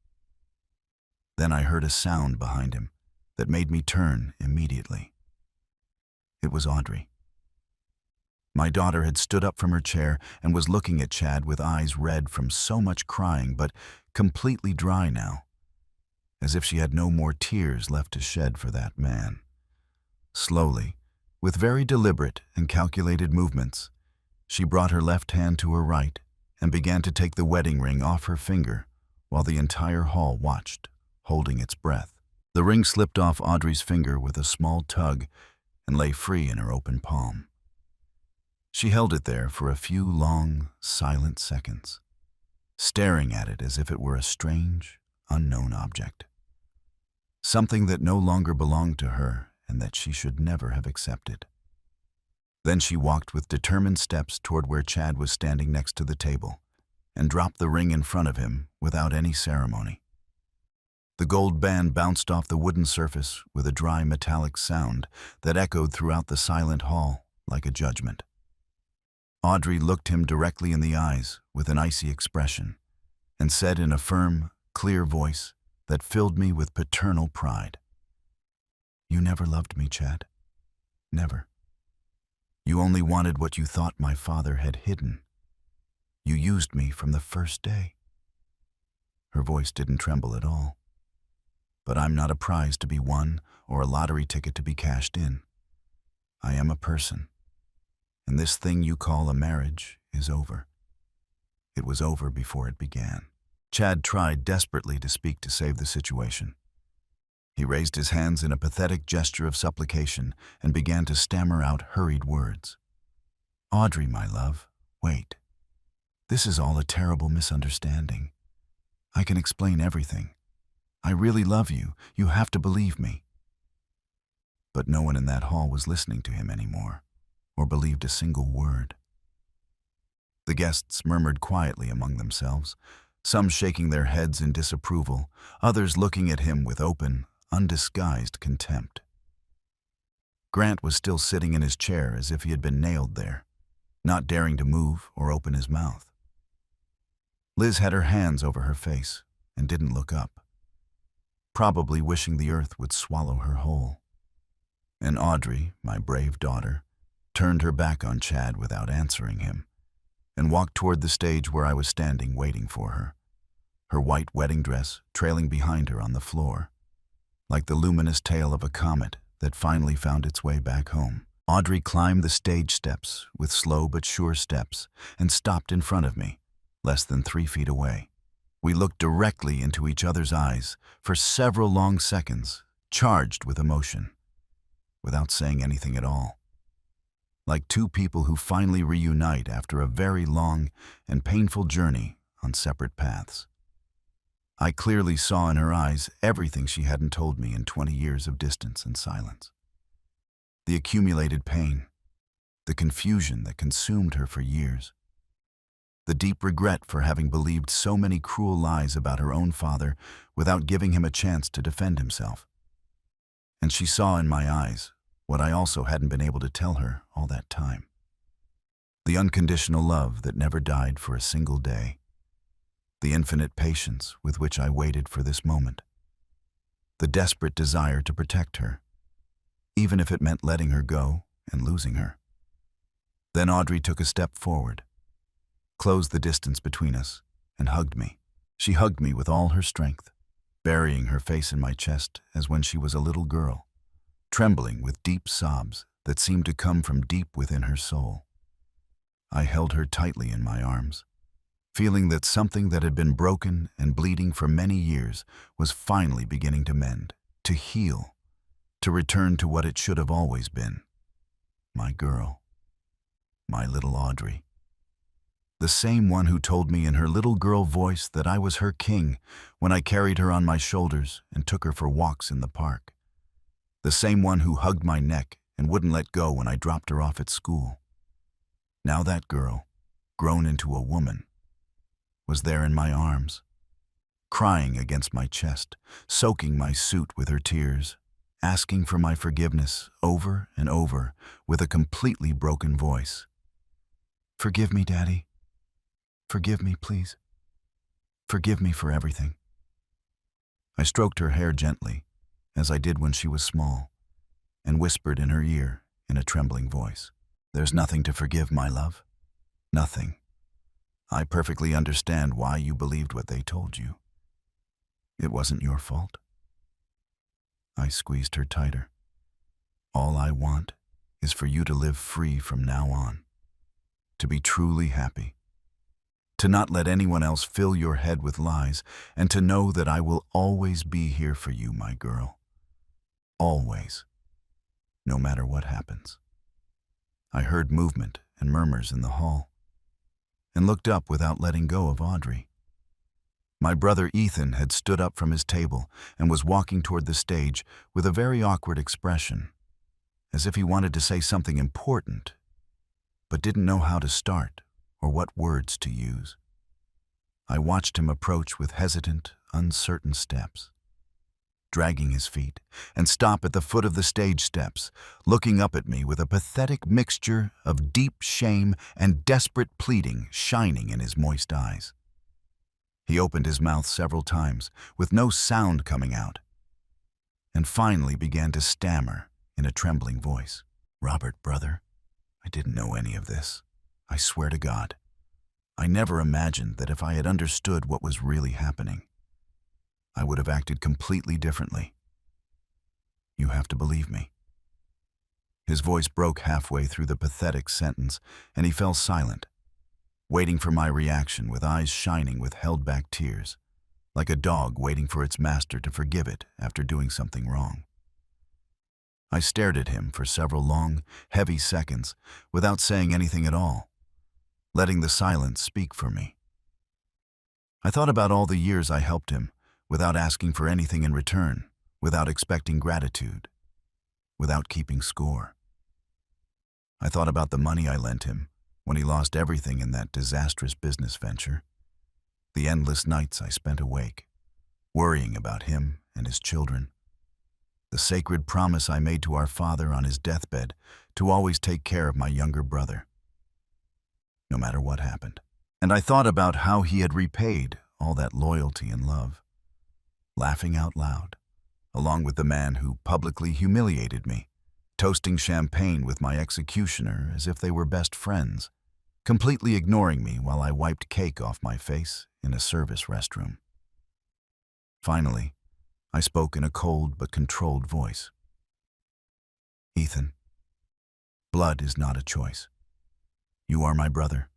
Then I heard a sound behind him that made me turn immediately. It was Audrey. My daughter had stood up from her chair and was looking at Chad with eyes red from so much crying, but completely dry now, as if she had no more tears left to shed for that man. Slowly, with very deliberate and calculated movements, she brought her left hand to her right and began to take the wedding ring off her finger while the entire hall watched, holding its breath. The ring slipped off Audrey's finger with a small tug and lay free in her open palm. She held it there for a few long, silent seconds, staring at it as if it were a strange, unknown object. Something that no longer belonged to her and that she should never have accepted. Then she walked with determined steps toward where Chad was standing next to the table and dropped the ring in front of him without any ceremony. The gold band bounced off the wooden surface with a dry metallic sound that echoed throughout the silent hall like a judgment. Audrey looked him directly in the eyes with an icy expression and said in a firm, clear voice that filled me with paternal pride, "You never loved me, Chad. Never. You only wanted what you thought my father had hidden. You used me from the first day." Her voice didn't tremble at all. But I'm not a prize to be won or a lottery ticket to be cashed in. I am a person, and this thing you call a marriage is over. It was over before it began. Chad tried desperately to speak to save the situation. He raised his hands in a pathetic gesture of supplication and began to stammer out hurried words. "Audrey, my love, wait. This is all a terrible misunderstanding. I can explain everything. I really love you. You have to believe me." But no one in that hall was listening to him anymore, or believed a single word. The guests murmured quietly among themselves, some shaking their heads in disapproval, others looking at him with open, undisguised contempt. Grant was still sitting in his chair as if he had been nailed there, not daring to move or open his mouth. Liz had her hands over her face and didn't look up, probably wishing the earth would swallow her whole. And Audrey, my brave daughter, turned her back on Chad without answering him and walked toward the stage where I was standing waiting for her, her white wedding dress trailing behind her on the floor, like the luminous tail of a comet that finally found its way back home. Audrey climbed the stage steps with slow but sure steps and stopped in front of me, less than 3 feet away. We looked directly into each other's eyes for several long seconds, charged with emotion, without saying anything at all. Like two people who finally reunite after a very long and painful journey on separate paths. I clearly saw in her eyes everything she hadn't told me in 20 years of distance and silence. The accumulated pain, the confusion that consumed her for years, the deep regret for having believed so many cruel lies about her own father without giving him a chance to defend himself. And she saw in my eyes what I also hadn't been able to tell her all that time. The unconditional love that never died for a single day. The infinite patience with which I waited for this moment. The desperate desire to protect her, even if it meant letting her go and losing her. Then Audrey took a step forward, closed the distance between us, and hugged me. She hugged me with all her strength, burying her face in my chest as when she was a little girl, trembling with deep sobs that seemed to come from deep within her soul. I held her tightly in my arms, feeling that something that had been broken and bleeding for many years was finally beginning to mend, to heal, to return to what it should have always been. My girl. My little Audrey. The same one who told me in her little girl voice that I was her king when I carried her on my shoulders and took her for walks in the park. The same one who hugged my neck and wouldn't let go when I dropped her off at school. Now that girl, grown into a woman, was there in my arms, crying against my chest, soaking my suit with her tears, asking for my forgiveness over and over with a completely broken voice. "Forgive me, Daddy. Forgive me, please. Forgive me for everything." I stroked her hair gently, as I did when she was small, and whispered in her ear in a trembling voice, "There's nothing to forgive, my love. Nothing. I perfectly understand why you believed what they told you. It wasn't your fault." I squeezed her tighter. "All I want is for you to live free from now on, to be truly happy, to not let anyone else fill your head with lies, and to know that I will always be here for you, my girl. Always. No matter what happens." I heard movement and murmurs in the hall, and looked up without letting go of Audrey. My brother Ethan had stood up from his table and was walking toward the stage with a very awkward expression, as if he wanted to say something important, but didn't know how to start or what words to use. I watched him approach with hesitant, uncertain steps, dragging his feet, and stop at the foot of the stage steps, looking up at me with a pathetic mixture of deep shame and desperate pleading shining in his moist eyes. He opened his mouth several times, with no sound coming out, and finally began to stammer in a trembling voice. "Robert, brother, I didn't know any of this. I swear to God. I never imagined that if I had understood what was really happening, I would have acted completely differently. You have to believe me." His voice broke halfway through the pathetic sentence, and he fell silent, waiting for my reaction with eyes shining with held-back tears, like a dog waiting for its master to forgive it after doing something wrong. I stared at him for several long, heavy seconds without saying anything at all, letting the silence speak for me. I thought about all the years I helped him, without asking for anything in return, without expecting gratitude, without keeping score. I thought about the money I lent him when he lost everything in that disastrous business venture, the endless nights I spent awake, worrying about him and his children, the sacred promise I made to our father on his deathbed to always take care of my younger brother, no matter what happened. And I thought about how he had repaid all that loyalty and love, laughing out loud, along with the man who publicly humiliated me, toasting champagne with my executioner as if they were best friends, completely ignoring me while I wiped cake off my face in a service restroom. Finally, I spoke in a cold but controlled voice. "Ethan, blood is not a choice. You are my brother,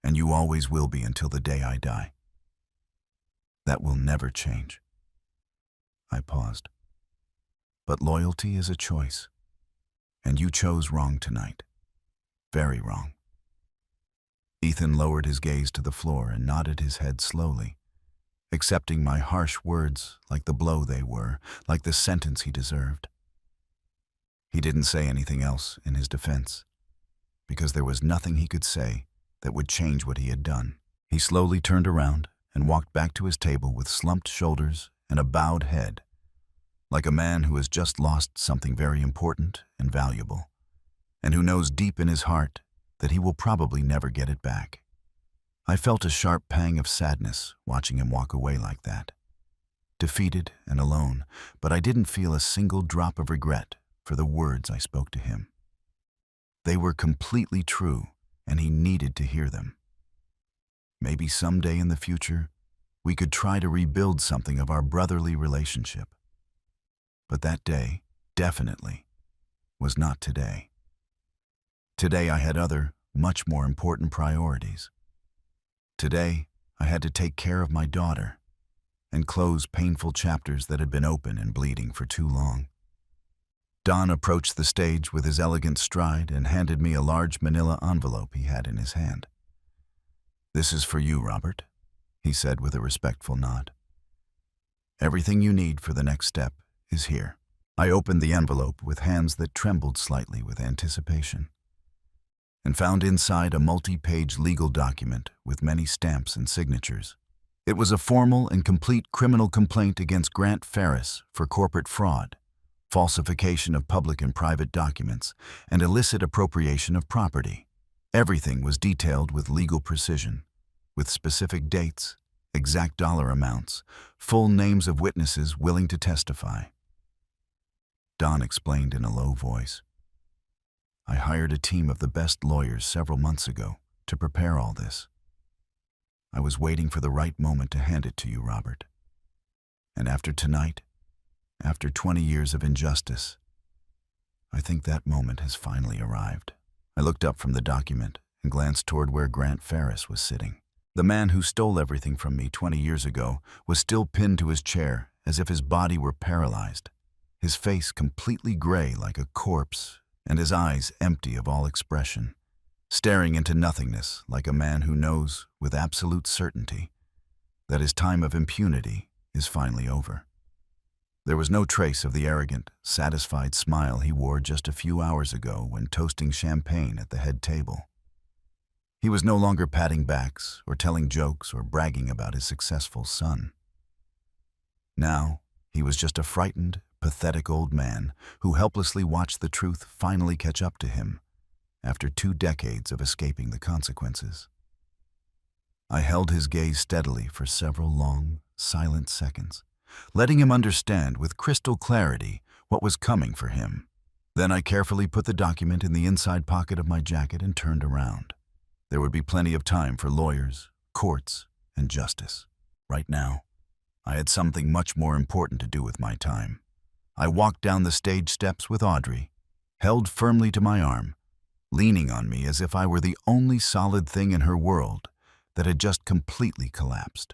and you always will be until the day I die. That will never change." I paused. "But loyalty is a choice, and you chose wrong tonight. Very wrong." Ethan lowered his gaze to the floor and nodded his head slowly, accepting my harsh words like the blow they were, like the sentence he deserved. He didn't say anything else in his defense, because there was nothing he could say that would change what he had done. He slowly turned around and walked back to his table with slumped shoulders and a bowed head, like a man who has just lost something very important and valuable, and who knows deep in his heart that he will probably never get it back. I felt a sharp pang of sadness watching him walk away like that, defeated and alone, but I didn't feel a single drop of regret for the words I spoke to him. They were completely true, and he needed to hear them. Maybe someday in the future, we could try to rebuild something of our brotherly relationship. But that day, definitely, was not today. Today I had other, much more important priorities. Today, I had to take care of my daughter and close painful chapters that had been open and bleeding for too long. Don approached the stage with his elegant stride and handed me a large manila envelope he had in his hand. "This is for you, Robert," he said with a respectful nod. "Everything you need for the next step is here." I opened the envelope with hands that trembled slightly with anticipation, and found inside a multi-page legal document with many stamps and signatures. It was a formal and complete criminal complaint against Grant Ferris for corporate fraud, falsification of public and private documents, and illicit appropriation of property. Everything was detailed with legal precision, with specific dates, exact dollar amounts, full names of witnesses willing to testify. Don explained in a low voice, "I hired a team of the best lawyers several months ago to prepare all this. I was waiting for the right moment to hand it to you, Robert. And after tonight, after 20 years of injustice, I think that moment has finally arrived." I looked up from the document and glanced toward where Grant Ferris was sitting. The man who stole everything from me 20 years ago was still pinned to his chair as if his body were paralyzed, his face completely gray like a corpse and his eyes empty of all expression, staring into nothingness like a man who knows with absolute certainty that his time of impunity is finally over. There was no trace of the arrogant, satisfied smile he wore just a few hours ago when toasting champagne at the head table. He was no longer patting backs or telling jokes or bragging about his successful son. Now, he was just a frightened, pathetic old man who helplessly watched the truth finally catch up to him after 2 decades of escaping the consequences. I held his gaze steadily for several long, silent seconds, letting him understand with crystal clarity what was coming for him. Then I carefully put the document in the inside pocket of my jacket and turned around. There would be plenty of time for lawyers, courts, and justice. Right now, I had something much more important to do with my time. I walked down the stage steps with Audrey, held firmly to my arm, leaning on me as if I were the only solid thing in her world that had just completely collapsed.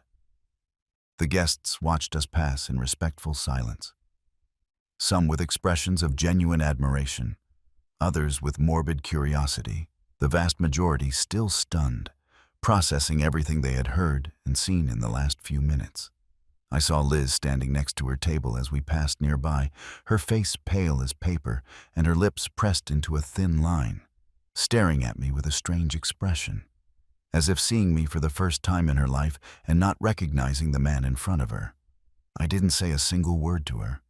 The guests watched us pass in respectful silence, some with expressions of genuine admiration, others with morbid curiosity, the vast majority still stunned, processing everything they had heard and seen in the last few minutes. I saw Liz standing next to her table as we passed nearby, her face pale as paper and her lips pressed into a thin line, staring at me with a strange expression, as if seeing me for the first time in her life and not recognizing the man in front of her. I didn't say a single word to her.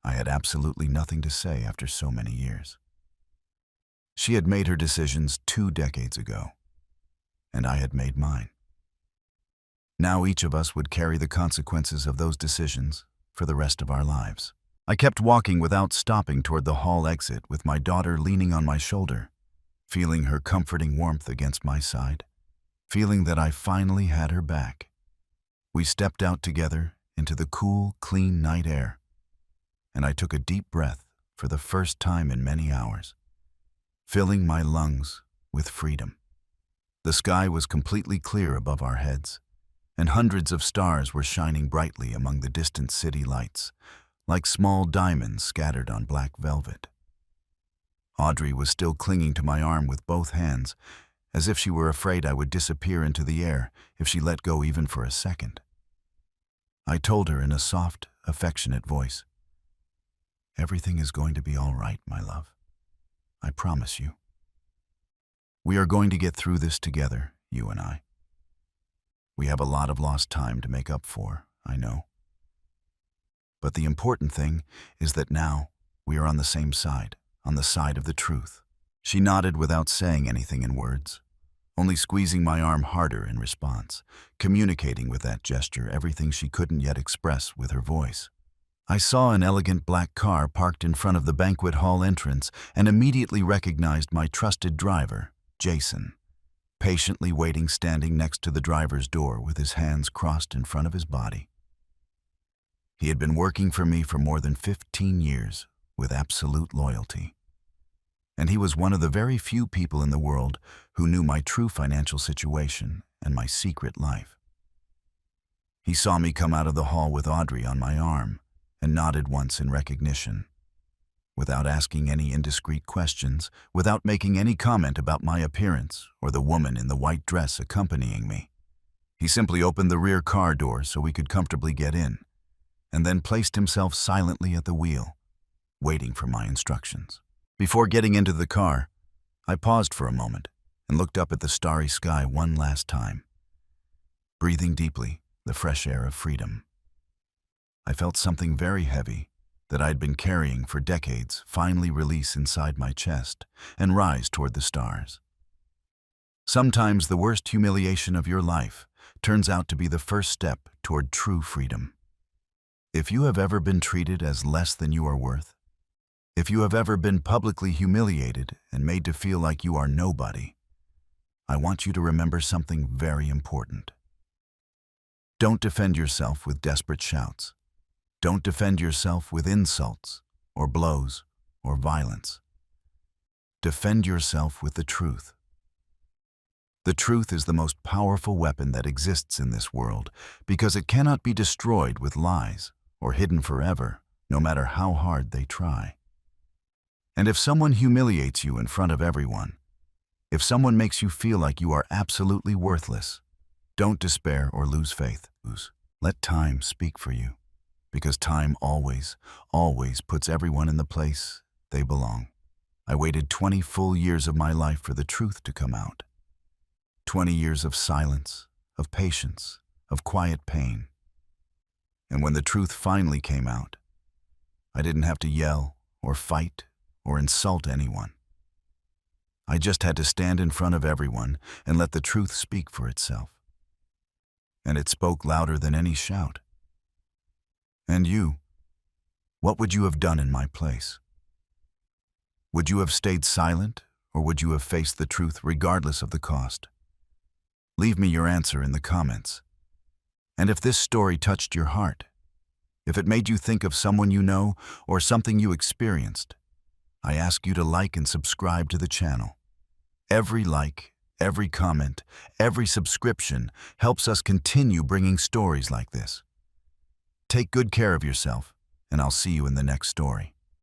I had absolutely nothing to say after so many years. She had made her decisions 2 decades ago, and I had made mine. Now each of us would carry the consequences of those decisions for the rest of our lives. I kept walking without stopping toward the hall exit with my daughter leaning on my shoulder, feeling her comforting warmth against my side, feeling that I finally had her back. We stepped out together into the cool, clean night air, and I took a deep breath for the first time in many hours, filling my lungs with freedom. The sky was completely clear above our heads, and hundreds of stars were shining brightly among the distant city lights, like small diamonds scattered on black velvet. Audrey was still clinging to my arm with both hands, as if she were afraid I would disappear into the air if she let go even for a second. I told her in a soft, affectionate voice, "Everything is going to be all right, my love. I promise you. We are going to get through this together, you and I. We have a lot of lost time to make up for, I know. But the important thing is that now we are on the same side, on the side of the truth." She nodded without saying anything in words, only squeezing my arm harder in response, communicating with that gesture everything she couldn't yet express with her voice. I saw an elegant black car parked in front of the banquet hall entrance and immediately recognized my trusted driver, Jason, patiently waiting standing next to the driver's door with his hands crossed in front of his body. He had been working for me for more than 15 years, with absolute loyalty. And he was one of the very few people in the world who knew my true financial situation and my secret life. He saw me come out of the hall with Audrey on my arm and nodded once in recognition. Without asking any indiscreet questions, without making any comment about my appearance or the woman in the white dress accompanying me. He simply opened the rear car door so we could comfortably get in, and then placed himself silently at the wheel, waiting for my instructions. Before getting into the car, I paused for a moment and looked up at the starry sky one last time, breathing deeply the fresh air of freedom. I felt something very heavy that I'd been carrying for decades finally release inside my chest and rise toward the stars. Sometimes the worst humiliation of your life turns out to be the first step toward true freedom. If you have ever been treated as less than you are worth, if you have ever been publicly humiliated and made to feel like you are nobody, I want you to remember something very important. Don't defend yourself with desperate shouts. Don't defend yourself with insults or blows or violence. Defend yourself with the truth. The truth is the most powerful weapon that exists in this world because it cannot be destroyed with lies or hidden forever, no matter how hard they try. And if someone humiliates you in front of everyone, if someone makes you feel like you are absolutely worthless, don't despair or lose faith. Let time speak for you, because time always puts everyone in the place they belong. I waited 20 full years of my life for the truth to come out. 20 years of silence, of patience, of quiet pain. And when the truth finally came out, I didn't have to yell or fight or insult anyone. I just had to stand in front of everyone and let the truth speak for itself. And it spoke louder than any shout. And you, what would you have done in my place? Would you have stayed silent, or would you have faced the truth regardless of the cost? Leave me your answer in the comments. And if this story touched your heart, if it made you think of someone you know or something you experienced, I ask you to like and subscribe to the channel. Every like, every comment, every subscription helps us continue bringing stories like this. Take good care of yourself, and I'll see you in the next story.